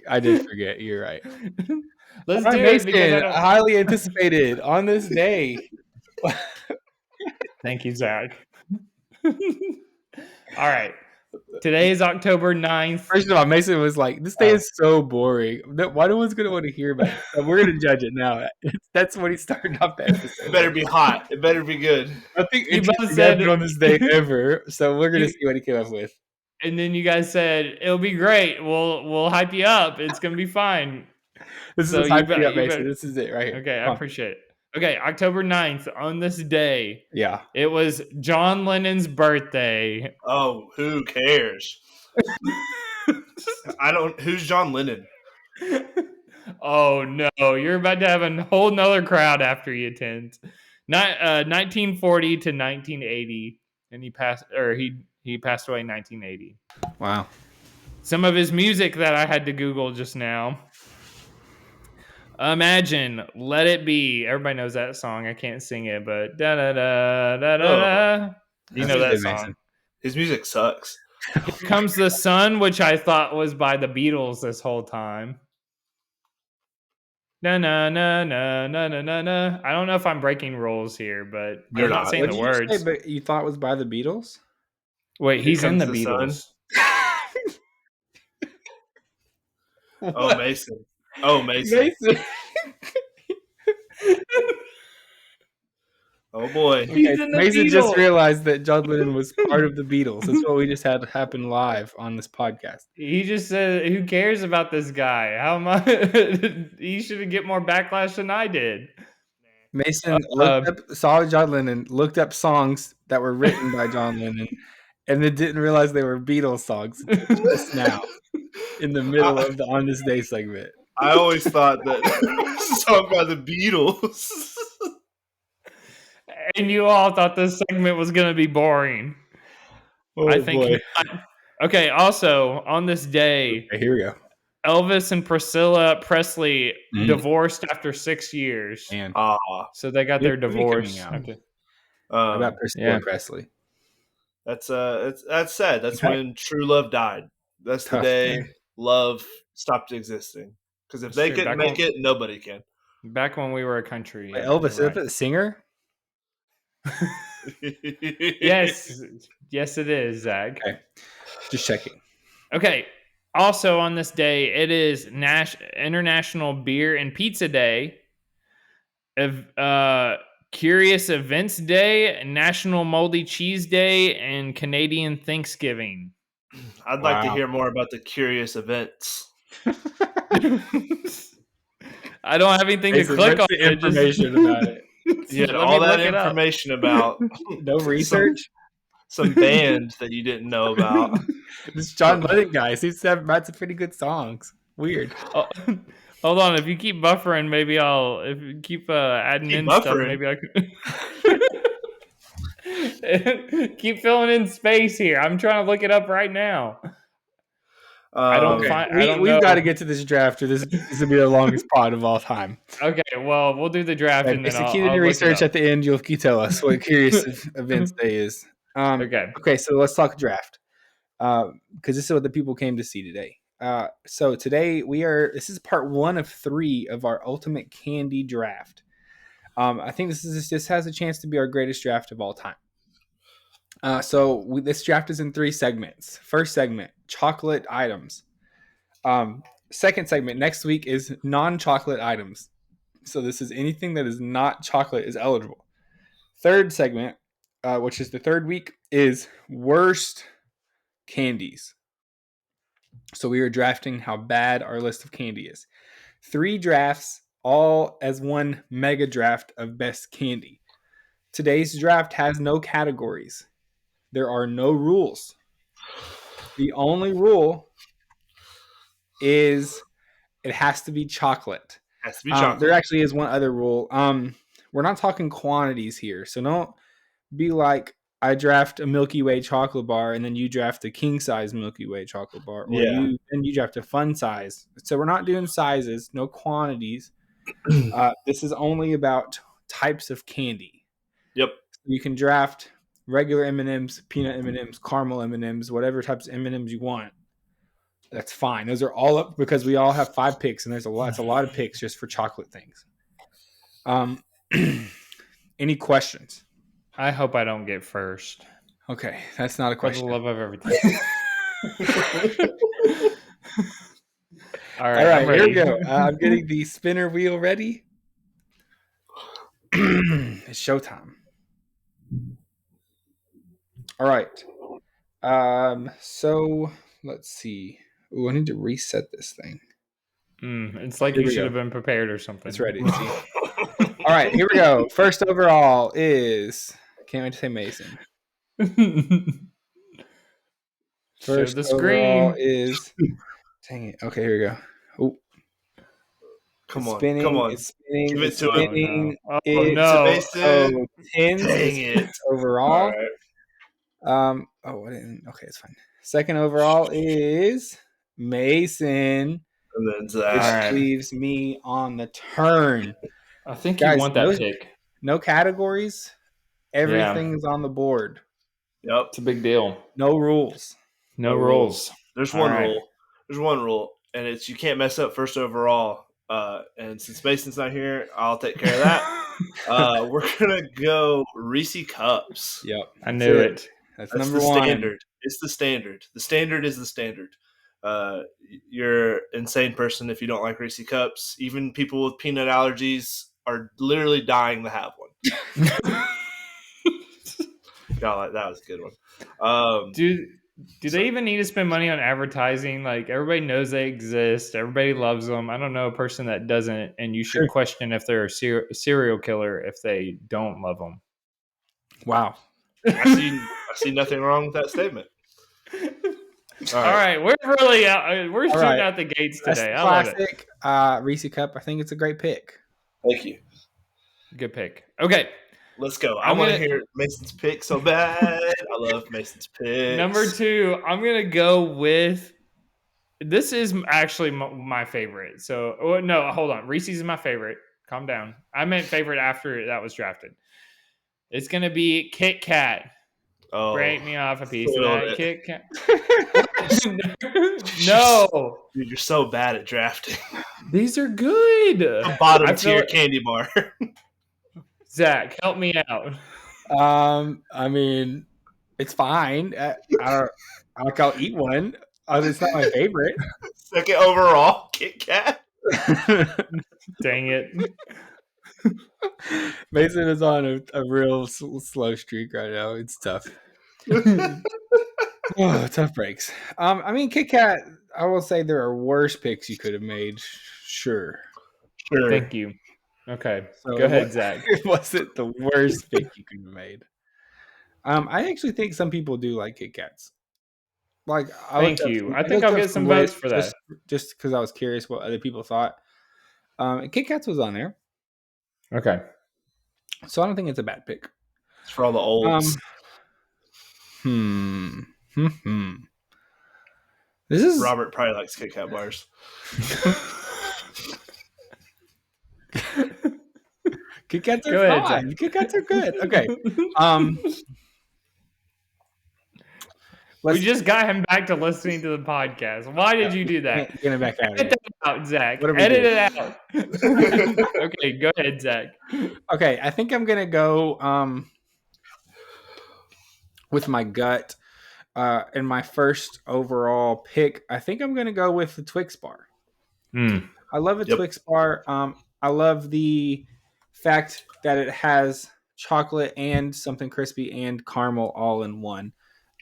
I did forget. You're right. Let's do it because highly anticipated on this day. Thank you, Zach. All right. Today is October 9th. First of all, Mason was like, this day is so boring. Why no one's going to want to hear about it? So we're going to judge it now. That's what he started off the episode. It better be hot. It better be good. Nothing interesting happened on this day ever. So we're going to see what he came up with. And then you guys said, it'll be great. We'll hype you up. It's going to be fine. This is hyping up, Mason. This is it right here. Okay, I appreciate it. Okay, October 9th, on this day, yeah, it was John Lennon's birthday. Oh, who cares? Who's John Lennon? Oh, no. You're about to have a whole nother crowd after he attends. 1940 to 1980. And he passed away in 1980. Wow. Some of his music that I had to Google just now. Imagine, Let It Be. Everybody knows that song. I can't sing it, but da da da da da. You know that song. His music sucks. Here Comes the Sun, which I thought was by the Beatles this whole time. Na na na na na na na na. I don't know if I'm breaking rules here, but I'm not saying the words. You say, but you thought it was by the Beatles? Wait, he's in the Beatles. Oh, Mason. Oh, Mason. Oh, boy. Okay, Mason just realized that John Lennon was part of the Beatles. That's what we just had happen live on this podcast. He just said, who cares about this guy? How am I? He should get more backlash than I did. Mason saw John Lennon, looked up songs that were written by John Lennon, and then didn't realize they were Beatles songs just now in the middle of the On This Day segment. I always thought that song by the Beatles. And you all thought this segment was going to be boring. Oh, I think. Okay, also, on this day, okay, here we go. Elvis and Priscilla Presley divorced after 6 years. So they got their divorce. Okay. About Priscilla Presley. That's sad. That's when true love died. That's the day love stopped existing. Because if they couldn't make it, nobody can. Back when we were a country. Wait, Elvis, is that the singer? Yes, it is, Zach. Okay. Just checking. Okay. Also on this day, it is International Beer and Pizza Day, Curious Events Day, National Moldy Cheese Day, and Canadian Thanksgiving. I'd like to hear more about the curious events. I don't have anything to click on. The information about it. You had all that information about no research. Some band that you didn't know about. This John Lennon guy seems to have some pretty good songs. Weird. Oh, hold on, if you keep buffering, maybe if you keep adding in stuff, maybe I could keep filling in space here. I'm trying to look it up right now. We've got to get to this draft, or this will be the longest pod of all time. Okay, well, we'll do the draft, and then I'll keep your research at the end. You'll tell us what Curious Events Day is. Okay, so let's talk draft, because this is what the people came to see today. So today this is part 1 of 3 of our Ultimate Candy Draft. I think this has a chance to be our greatest draft of all time. This draft is in 3 segments. First segment, chocolate items. Second segment, next week, is non-chocolate items. So this is anything that is not chocolate is eligible. Third segment, which is the third week, is worst candies. So we are drafting how bad our list of candy is. 3 drafts, all as one mega draft of best candy. Today's draft has no categories. There are no rules. The only rule is it has to be chocolate. Has to be chocolate. There actually is one other rule. We're not talking quantities here, so don't be like, I draft a Milky Way chocolate bar and then you draft a king size Milky Way chocolate bar, or you draft a fun size. So we're not doing sizes, no quantities. This is only about types of candy. Yep. You can draft regular M&Ms, peanut M&Ms, caramel M&Ms, whatever types of M&Ms you want. That's fine. Those are all up because we all have 5 picks, and it's a lot of picks just for chocolate things. Any questions? I hope I don't get first. Okay, that's not a question. For the love of everything. All right, I'm ready. Here we go. I'm getting the spinner wheel ready. It's showtime. All right. So let's see. Ooh, I need to reset this thing. It's like you should have been prepared or something. It's ready. See? All right, here we go. First overall is. Can't wait to say Messin. First overall is. Dang it. Okay, here we go. Oh. Come on. It's spinning. Give it it's to spinning. him. Oh, no. So tens Dang it. overall. Right. Okay, it's fine. Second overall is Messin. And then Zach. Which leaves me on the turn. I think you want that pick. No categories. Everything is on the board. Yep. It's a big deal. No rules. No rules. There's one rule. There's one rule, and it's you can't mess up first overall. And since Mason's not here, I'll take care of that. We're gonna go Reese Cups. Yep. I knew it. That's number one. Standard. It's the standard. The standard is the standard. You're an insane person if you don't like Reese Cups. Even people with peanut allergies are literally dying to have one. God, that was a good one. Do they even need to spend money on advertising? Like, everybody knows they exist. Everybody loves them. I don't know a person that doesn't, and you should question if they're a serial killer if they don't love them. Wow. I see nothing wrong with that statement. All right. We're really out. We're shooting out the gates today. I love it. Reese Cup. I think it's a great pick. Thank you. Good pick. Okay. Let's go. I want to hear Mason's pick so bad. I love Mason's pick. Number 2, I'm going to go with – this is actually my favorite. So, no, hold on. Reese's is my favorite. Calm down. I meant favorite after that was drafted. It's going to be Kit Kat. Oh, break me off a piece of that Kit Kat. No. Dude, you're so bad at drafting. These are good. The bottom tier candy bar. Zach, help me out. I mean, it's fine. I'll eat one. It's not my favorite. Second overall, Kit Kat. Dang it. Mason is on a real slow streak right now. It's tough. Tough breaks. I mean, Kit Kat, I will say there are worse picks you could have made. Sure. Thank you. Okay, so go ahead, Zach. Was it the worst pick you could have made? I actually think some people do like Kit Kats. Like, thank you. I think I'll get some votes for that. Just because I was curious what other people thought. Kit Kats was on there. Okay. So I don't think it's a bad pick. It's for all the olds. This is Robert probably likes Kit Kat bars. Kit Kats are fine. Kit Kats are good. Okay. We just got him back to listening to the podcast. Why did you do that? Get him back out. Edit that out, Zach. Edit it out. Okay, go ahead, Zach. Okay, I think I'm gonna go with my gut. In my first overall pick, I think I'm gonna go with the Twix bar. I love a Twix bar. I love the fact that it has chocolate and something crispy and caramel all in one.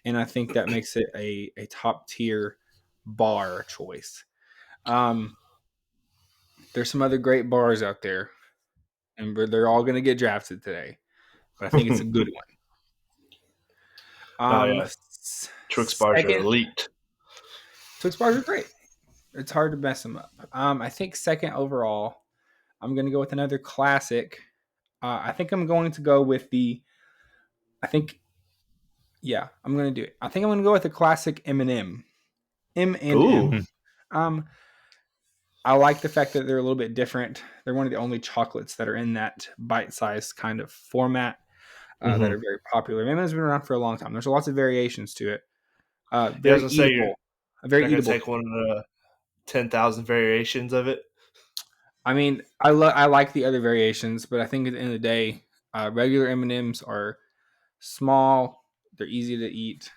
And I think that makes it a top tier bar choice. There's some other great bars out there, and they're all going to get drafted today. But I think it's a good one. Twix bars are elite. Twix bars are great. It's hard to mess them up. I think second overall, I'm going to go with another classic. I think I'm going to go with I'm going to do it. I think I'm going to go with the classic M&M. M&M. I like the fact that they're a little bit different. They're one of the only chocolates that are in that bite-sized kind of format that are very popular. M&M's been around for a long time. There's lots of variations to it. Very eatable. Very eatable. Take one of the 10,000 variations of it. I mean, I like the other variations, but I think at the end of the day, regular M&Ms are small. They're easy to eat.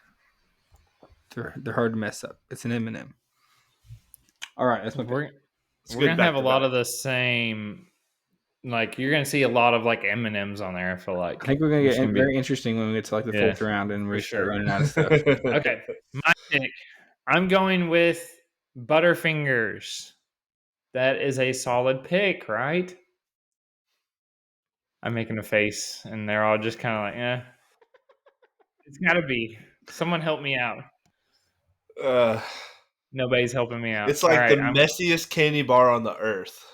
They're hard to mess up. It's an M&M. All right, that's my pick. We're gonna have a lot of the same. Like you're gonna see a lot of like M&Ms on there. I feel like. I think we're gonna get very interesting when we get to like the fourth round and we start running out of stuff. Okay, my pick. I'm going with Butterfingers. That is a solid pick, right? I'm making a face, and they're all just kind of like, It's got to be. Someone help me out. Nobody's helping me out. It's like the messiest candy bar on the earth.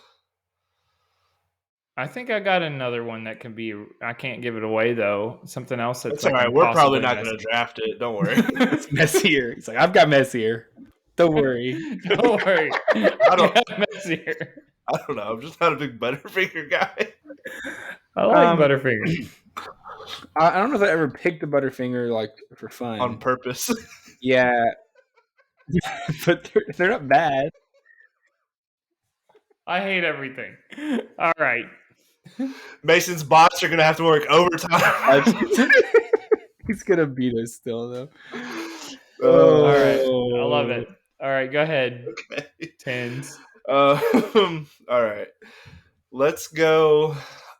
I think I got another one that can be. I can't give it away though. Something else that's like all right. We're probably not going to draft it. Don't worry. It's messier. He's like, I've got messier. Don't worry. Don't worry. I don't messier. I don't know. I'm just not a big Butterfinger guy. I like Butterfinger. I don't know if I ever picked a Butterfinger like for fun on purpose. Yeah, but they're not bad. I hate everything. All right. Mason's bots are going to have to work overtime. He's going to beat us still, though. All right. I love it. All right. Go ahead. Okay. Tens. All right. Let's go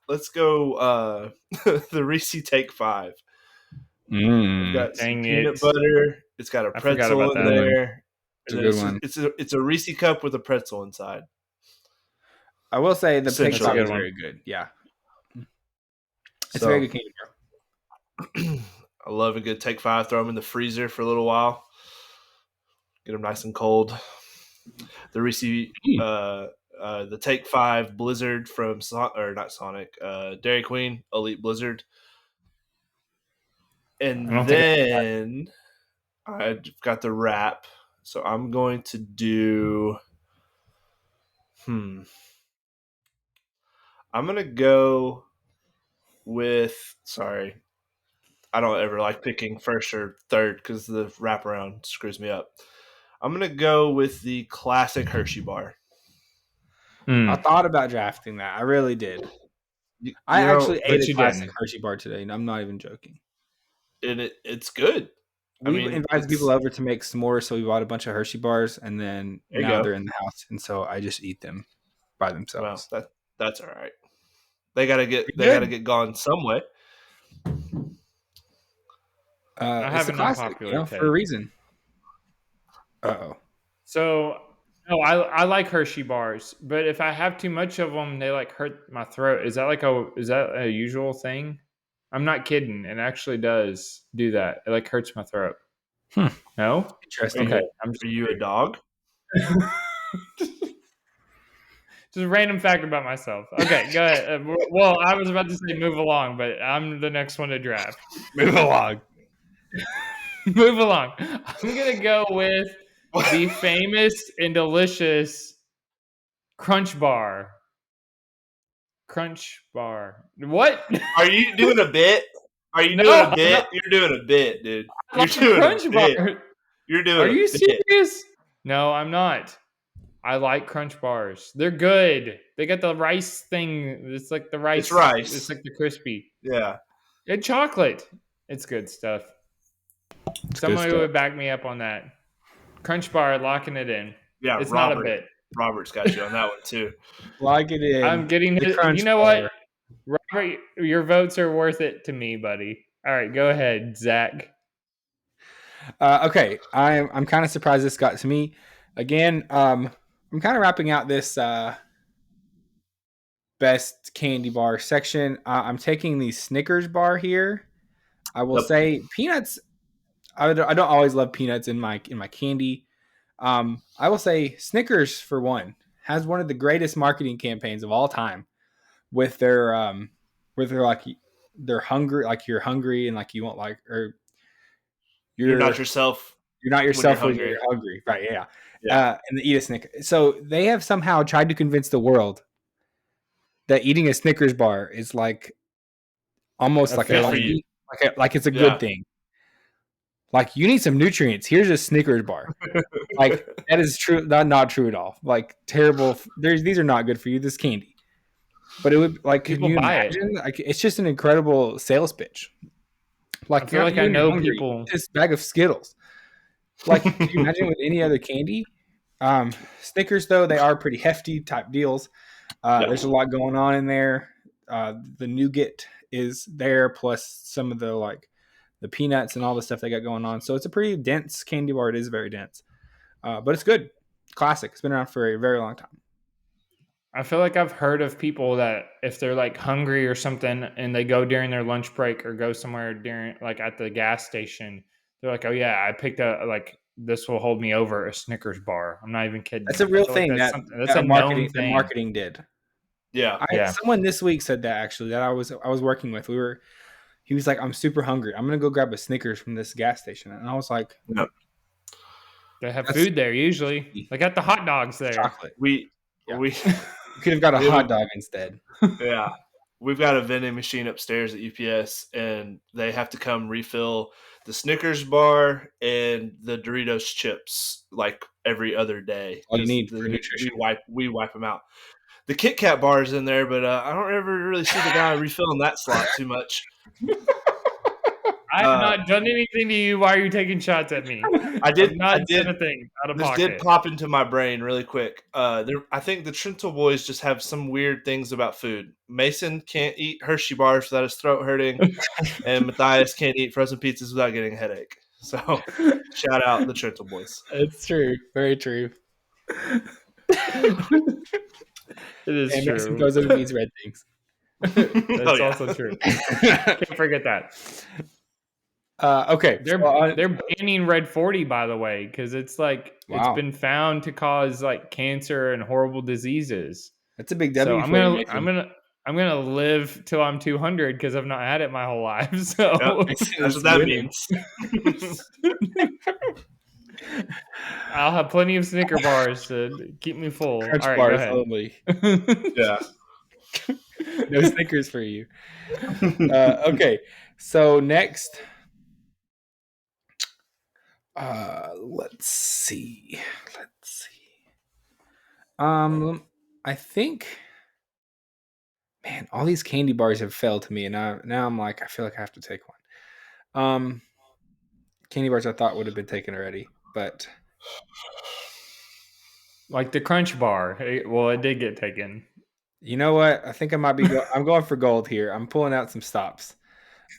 the Reese Take 5. We've got some peanut butter. It's got a pretzel in there. It's a good one. It's a Reese cup with a pretzel inside. I will say the Take 5 is very good. Yeah. It's very good candy bar. I love a good Take 5. Throw them in the freezer for a little while. Get them nice and cold. The Reese, the Take 5 Blizzard from not Sonic, Dairy Queen Elite Blizzard. And then I've got the wrap. So I'm going to do I'm going to go with I don't ever like picking first or third because the wraparound screws me up. I'm going to go with the classic Hershey bar. I thought about drafting that. I really did. I actually ate a classic Hershey bar today, and I'm not even joking. And it's good. We invited people over to make s'mores, so we bought a bunch of Hershey bars, and then now they're in the house, and so I just eat them by themselves. Well, that's all right. They gotta get gone some way. I have a classic, for a reason. So, no, I like Hershey bars, but if I have too much of them, they like hurt my throat. Is that a usual thing? I'm not kidding. It actually does do that. It like hurts my throat. No? Interesting. Okay. Are you a dog? Just a random fact about myself. Okay, go ahead. Well, I was about to say move along, but I'm the next one to draft. Move along. Move along. I'm going to go with the famous and delicious Crunch Bar. Crunch Bar. What? Are you doing a bit? Are you doing a bit? You're doing a bit, dude. You're doing Crunch Bar. You're doing. Are you serious? No, I'm not. I like Crunch Bars. They're good. They got the rice thing. It's like the rice. It's rice. It's like the crispy. Yeah. And chocolate. It's good stuff. Somebody would back me up on that. Crunch Bar, locking it in. Yeah, it's not a bit. Robert's got you on that one too. Lock it in. I'm getting his. You know what, Robert? Your votes are worth it to me, buddy. All right, go ahead, Zach. Okay, I'm kind of surprised this got to me. Again, I'm kind of wrapping out this best candy bar section. I'm taking the Snickers bar here. I will say peanuts. I don't always love peanuts in my candy. I will say Snickers, for one, has one of the greatest marketing campaigns of all time with their like they're hungry, like you're hungry and like you won't like, or you're not yourself. You're not yourself when you're hungry. Right. Yeah. And they eat a Snickers. So they have somehow tried to convince the world that eating a Snickers bar is like almost like it's a good thing. Like, you need some nutrients. Here's a Snickers bar. Like, that is true. Not true at all. Like, terrible. These are not good for you. This candy. But it would, like, can you imagine? Like, it's just an incredible sales pitch. Like, I feel like I know people. This bag of Skittles. Like, can you imagine with any other candy? Snickers, though, they are pretty hefty type deals. There's a lot going on in there. The nougat is there, plus some of the peanuts and all the stuff they got going on. So it's a pretty dense candy bar. It is very dense, but it's good. Classic. It's been around for a very long time. I feel like I've heard of people that if they're like hungry or something and they go during their lunch break or go somewhere during like at the gas station, they're like, oh yeah, I picked this will hold me over, a Snickers bar. I'm not even kidding. That's a real thing. Like that's a marketing. known thing. Marketing did. Yeah. Someone this week said that actually that I was working with. He was like, I'm super hungry. I'm gonna go grab a Snickers from this gas station, and I was like, no. They have food there usually. They got the hot dogs there. Chocolate. We could have got a hot dog instead. Yeah. We've got a vending machine upstairs at UPS, and they have to come refill the Snickers bar and the Doritos chips like every other day. All you need for nutrition. We wipe them out. The Kit Kat bar is in there, but I don't ever really see the guy refilling that slot too much. I have not done anything to you. Why are you taking shots at me? I did not said a thing out of pocket. This did pop into my brain really quick. I think the Trento boys just have some weird things about food. Mason can't eat Hershey bars without his throat hurting, and Matthias can't eat frozen pizzas without getting a headache. So, shout out the Trento boys. It's true. Very true. It is true. Mason goes over these red things. That's also true. Can't forget that. Okay, they're banning Red 40, by the way, because it's like it's been found to cause like cancer and horrible diseases. That's a big W. So I'm gonna live till I'm 200 because I've not had it my whole life. So that's what that means. I'll have plenty of Snicker bars to keep me full. Crunch all right, bars only. Yeah. No Snickers for you. Okay, so next, let's see. I think, man, all these candy bars have failed to me, and now I'm like, I feel like I have to take one. Candy bars I thought would have been taken already, but like the Crunch bar. Well, it did get taken. You know what? I think I might be. I'm going for gold here. I'm pulling out some stops.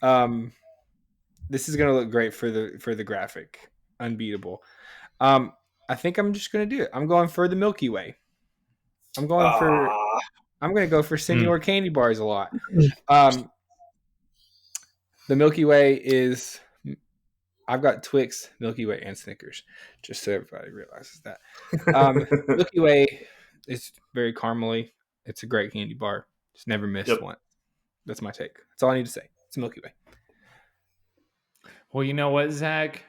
This is going to look great for the graphic. Unbeatable. I think I'm just going to do it. I'm going for the Milky Way. I'm going to go for Senor candy bars a lot. The Milky Way is. I've got Twix, Milky Way, and Snickers. Just so everybody realizes that. Milky Way is very caramely. It's a great candy bar. Just never missed one. That's my take. That's all I need to say. It's Milky Way. Well, you know what, Zach?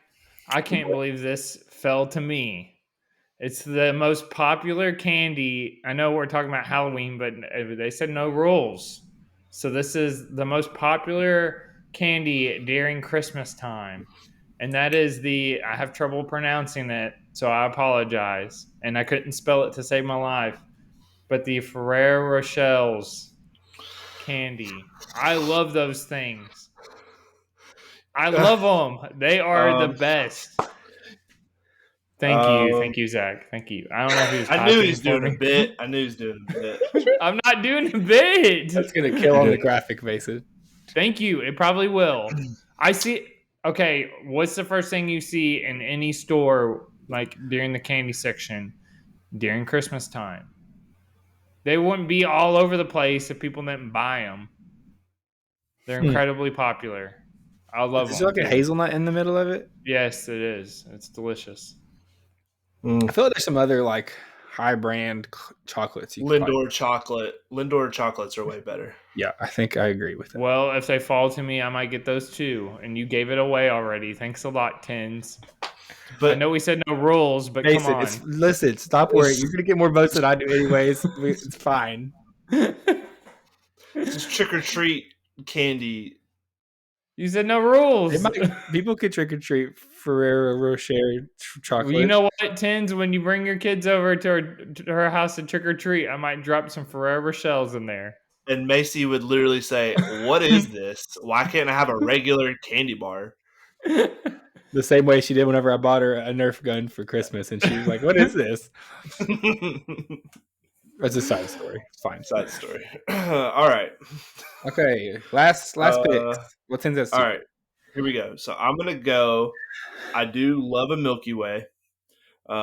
I can't believe this fell to me. It's the most popular candy. I know we're talking about Halloween, but they said no rules. So this is the most popular candy during Christmas time. And that is I have trouble pronouncing it, so I apologize. And I couldn't spell it to save my life. But the Ferrero Rochers candy. I love those things. I love them. They are the best. Thank you, Zach. Thank you. I don't know if he was. I knew he was doing a bit. I'm not doing a bit. That's gonna kill on the graphic basis. Thank you. It probably will. I see. Okay, what's the first thing you see in any store like during the candy section during Christmas time? They wouldn't be all over the place if people didn't buy them. They're incredibly popular. I love them. Is there like a hazelnut in the middle of it? Yes, it is. It's delicious. I feel like there's some other like high brand chocolates. Lindor chocolates are way better. Yeah, I think I agree with that. Well, if they fall to me, I might get those too. And you gave it away already. Thanks a lot, Tins. But I know we said no rules, but Mason, come on. Listen, stop worrying. You're going to get more votes than I do anyways. It's fine. It's just trick-or-treat candy. You said no rules. People could trick-or-treat Ferrero Rocher chocolate. Well, you know what, Tins? When you bring your kids over to her house to trick-or-treat, I might drop some Ferrero Rochers in there. And Macy would literally say, "What is this? Why can't I have a regular candy bar?" The same way she did whenever I bought her a Nerf gun for Christmas, and she was like, "What is this?" That's a side story. It's fine. Side story. All right. Okay. Last picks. What tends us to? All right. Here we go. So I'm gonna go. I do love a Milky Way. So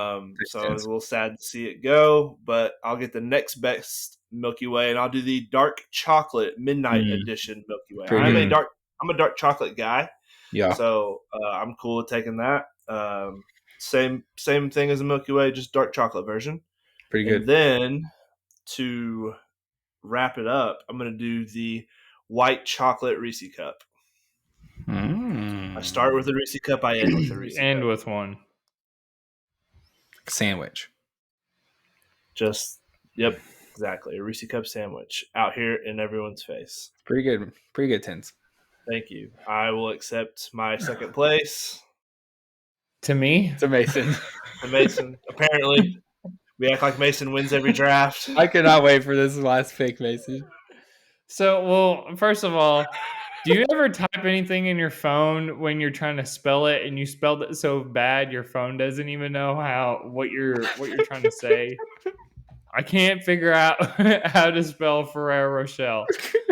I was a little sad to see it go, but I'll get the next best Milky Way, and I'll do the dark chocolate midnight edition Milky Way. I'm a dark chocolate guy. Yeah. So I'm cool with taking that. Same thing as a Milky Way, just dark chocolate version. Pretty good. And then to wrap it up, I'm going to do the white chocolate Reese cup. I start with a Reese cup. I end with a Reese cup. End with one. Sandwich. Yep, exactly. A Reese cup sandwich out here in everyone's face. Pretty good. Pretty good, Tins. Thank you. I will accept my second place. To me? To Mason. To Mason. Apparently. We act like Mason wins every draft. I cannot wait for this last pick, Mason. So, well, first of all, do you ever type anything in your phone when you're trying to spell it and you spelled it so bad your phone doesn't even know what you're trying to say? I can't figure out how to spell Ferrero Rocher.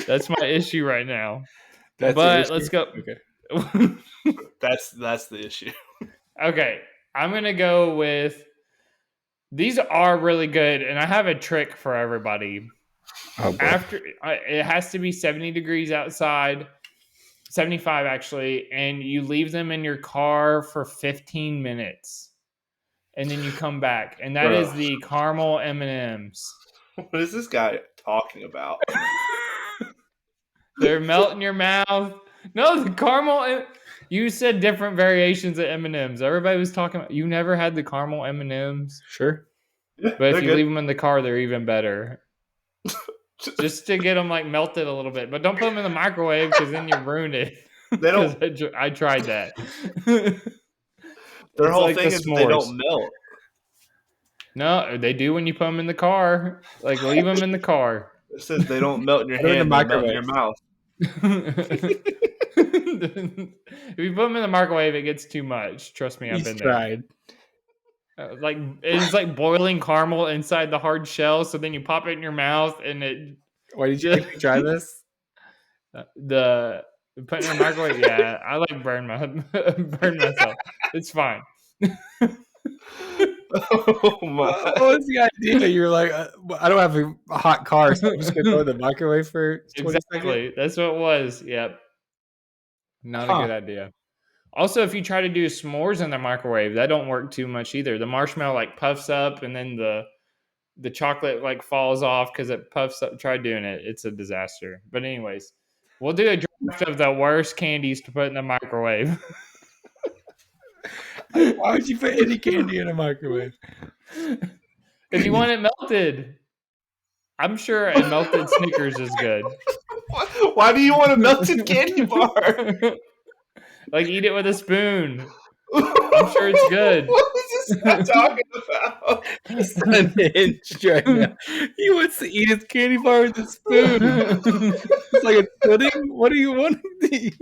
That's my issue right now. Let's go. Okay. That's the issue. Okay, I'm gonna go with. These are really good, and I have a trick for everybody. Oh, after it has to be 70 degrees outside, 75 actually, and you leave them in your car for 15 minutes, and then you come back, and that is the caramel M&Ms. What is this guy talking about? They're melting your mouth. No, the caramel. You said different variations of M&Ms. Everybody was talking about. You never had the caramel M&Ms? Sure. Yeah, but if you leave them in the car, they're even better. Just to get them like melted a little bit, but don't put them in the microwave because then you ruin it. They don't. I tried that. Their whole thing is they don't melt. No, they do when you put them in the car. Like leave them in the car. It says they don't melt in your hand, they melt in your mouth. If you put them in the microwave, it gets too much. Trust me, I've been tried. Like it's like boiling caramel inside the hard shell, so then you pop it in your mouth, and it. Why did you try this? The put in the microwave, yeah. I like burn myself. It's fine. Oh my! What was the idea? You're like, I don't have a hot car, so I'm just gonna go in the microwave for 20 seconds. That's what it was. Yep. Not a good idea. Also, if you try to do s'mores in the microwave, that don't work too much either. The marshmallow like puffs up, and then the chocolate like falls off because it puffs up. Try doing it; it's a disaster. But anyways, we'll do a draft of the worst candies to put in the microwave. Why would you put any candy in a microwave? If you want it melted. I'm sure a melted Snickers is good. Why do you want a melted candy bar? Like eat it with a spoon. I'm sure it's good. What is this guy talking about? He's unhinged right now. He wants to eat his candy bar with a spoon. It's like a pudding. What do you want to eat?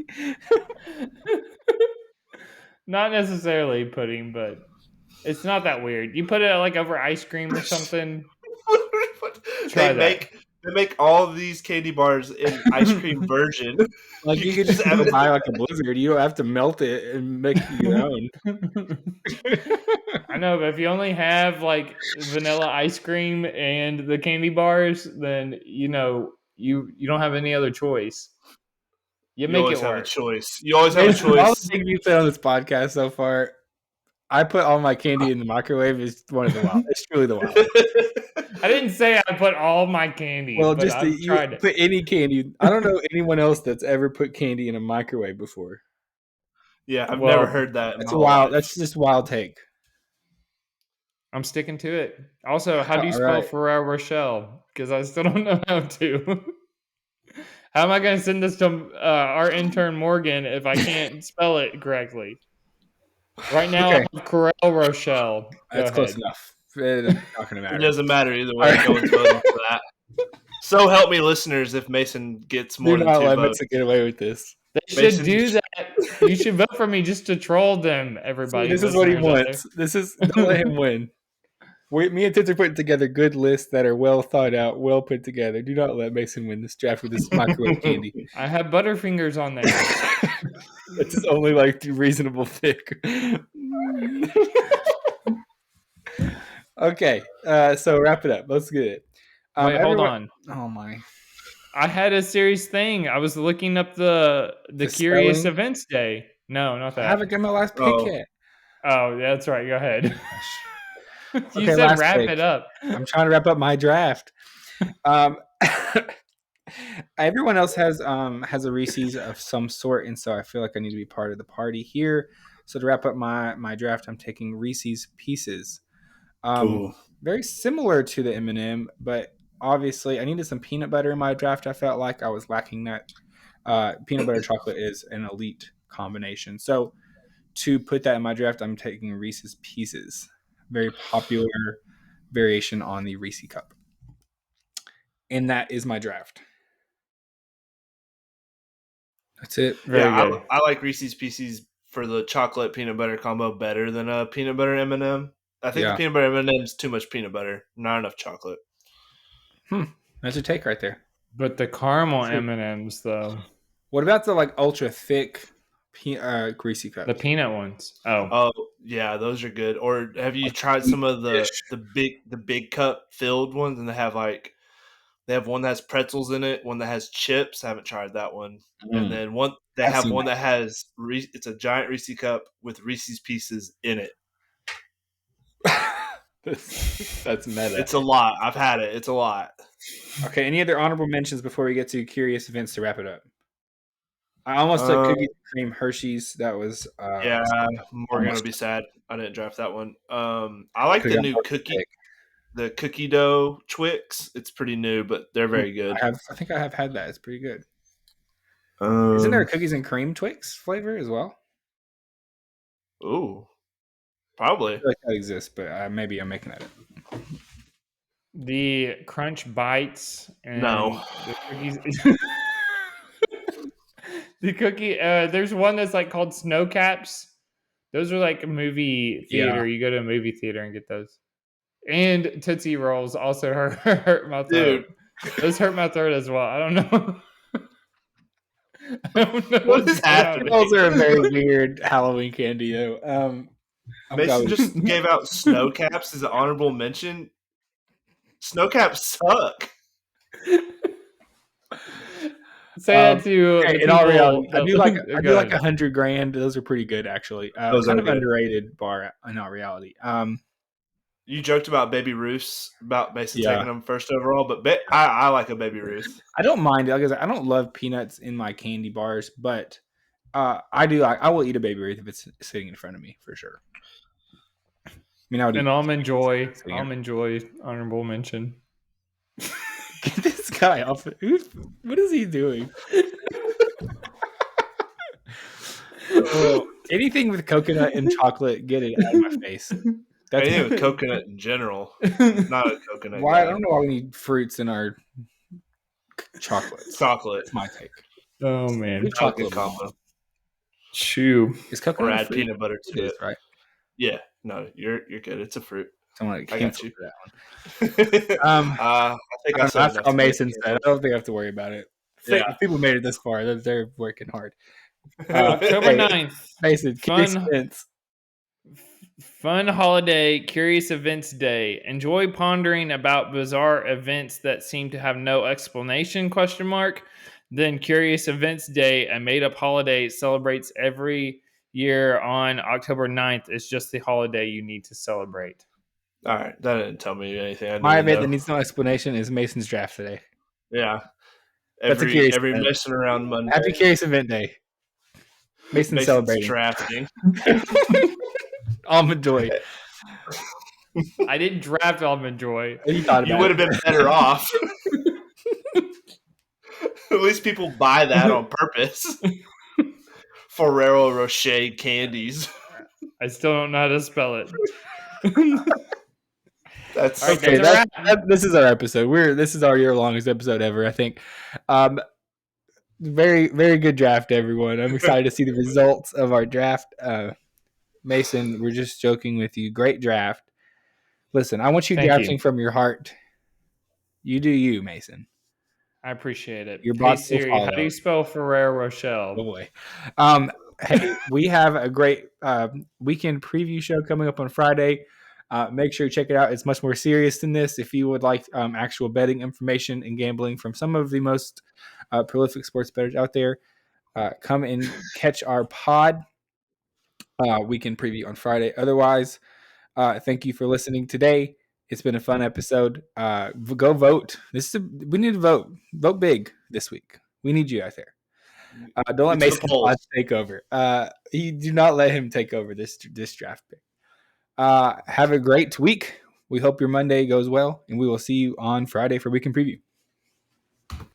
Not necessarily pudding, but it's not that weird. You put it like over ice cream or something. They make all of these candy bars in ice cream version. Like you could just buy like a Blizzard. You don't have to melt it and make your own. I know, but if you only have like vanilla ice cream and the candy bars, then you don't have any other choice. You make always it have work. a choice. You always have a choice. All the things you said on this podcast so far, I put all my candy in the microwave. Is one of the wild. It's truly the wild. I didn't say I put all my candy. Well, but just I've tried it. Put any candy. I don't know anyone else that's ever put candy in a microwave before. Yeah, I've never heard that. That's wild. That's just a wild take. I'm sticking to it. Also, how do you spell Ferrero Rocher? Because I still don't know how to. How am I going to send this to our intern Morgan if I can't spell it correctly? Right now, I have Ferrero Rocher. That's close enough. It's not going to matter. It doesn't matter either way. No one's voting for that. So help me, listeners, if Mason gets more than 2 votes. Mason get away with this. They should do that. You should vote for me just to troll them, everybody. This is what he wants. Don't let him win. Me and Tits are putting together good lists that are well thought out, well put together. Do not let Mason win this draft with this microwave candy. I have Butterfingers on there. It's only like reasonable thick. Okay, so wrap it up. Let's get it. Wait, hold on. Oh my! I had a serious thing. I was looking up the Curious spelling? Events Day. No, not that. I haven't got my last pick yet. Oh, yeah, that's right. Go ahead. You Okay, said wrap pick. it up. I'm trying to wrap up my draft. Everyone else has a Reese's of some sort, and so I feel like I need to be part of the party here. So to wrap up my draft, I'm taking Reese's Pieces. Very similar to the M&M, but obviously I needed some peanut butter in my draft. I felt like I was lacking that. Peanut butter chocolate is an elite combination. So to put that in my draft, I'm taking Reese's Pieces. Very popular variation on the Reese Cup. And that is my draft. That's it. Very good. I like Reese's Pieces for the chocolate peanut butter combo better than a peanut butter M&M. I think the peanut butter M&M is too much peanut butter, not enough chocolate. That's a take right there. But the caramel M&Ms, though. What about the like ultra thick greasy cups? The peanut ones. Oh yeah, those are good. Or have you tried some of the big cup filled ones? And they have one that has pretzels in it, one that has chips. I haven't tried that one. And then they have one that has it's a giant Reese cup with Reese's Pieces in it. That's meta. It's a lot. I've had it. It's a lot. Okay. Any other honorable mentions before we get to Curious Events to wrap it up? I almost took cookies and cream Hershey's. That was we're gonna be sad. I didn't draft that one. I like the new the cookie dough Twix. It's pretty new, but they're very good. I think I have had that. It's pretty good. Isn't there a cookies and cream Twix flavor as well? Ooh, probably. I feel like that exists, but maybe I'm making that up. The Crunch Bites and the cookies. The cookie. There's one that's like called Snow Caps. Those are like a movie theater. Yeah. You go to a movie theater and get those. And Tootsie Rolls also hurt my throat. Dude. Those hurt my throat as well. I don't know. I don't know what is happening. Those are a very weird Halloween candy, though. Mason just gave out Snow Caps as an honorable mention. Snow Caps suck. Say that to in all reality, I do like $100 Those are pretty good, actually. Those kind of good. Underrated bar in all reality. You joked about Baby Ruths, about Mason taking them first overall, but I like a Baby Ruth. I don't mind it. Like I don't love peanuts in my candy bars, but I do. I will eat a Baby Ruth if it's sitting in front of me for sure. I mean, Almond Joy, honorable mention. Get this guy off. What is he doing? Anything with coconut and chocolate, get it out of my face. Anything with coconut in general. Not a coconut. Why? I don't know why we need fruits in our chocolate. Chocolate. That's my take. Oh man, chocolate combo. Chew. Is coconut or add peanut butter to it? Right. Yeah. No, you're good. It's a fruit. I got you for that one. I think I said how Mason said. I don't think I have to worry about it. Yeah. If people made it this far, they're working hard. October 9th. Mason, Fun holiday, Curious Events Day. Enjoy pondering about bizarre events that seem to have no explanation, ? Then Curious Events Day, a made-up holiday, celebrates every year on October 9th. It's just the holiday you need to celebrate. All right. That didn't tell me anything. My event that needs no explanation is Mason's draft today. Yeah. Every messing around Monday. Happy Curious Event Day. Mason's celebrating. Drafting. Almond Joy. I didn't draft Almond Joy. You would have been better off. At least people buy that on purpose. Ferrero Rocher candies. I still don't know how to spell it. That's okay. This is our episode. This is our year-longest episode ever, I think. Very, very good draft, everyone. I'm excited to see the results of our draft. Mason, we're just joking with you. Great draft. Listen, I want you drafting from your heart. You do you, Mason. I appreciate it. Your Hey Siri, how do you spell Ferrer Rochelle? Boy. Hey, we have a great weekend preview show coming up on Friday. Make sure you check it out. It's much more serious than this. If you would like actual betting information and gambling from some of the most prolific sports bettors out there, come and catch our pod weekend preview on Friday. Otherwise, thank you for listening today. It's been a fun episode. Go vote. We need to vote. Vote big this week. We need you out there. Don't let Mason take over. You do not let him take over this draft pick. Have a great week. We hope your Monday goes well, and we will see you on Friday for Weekend Preview.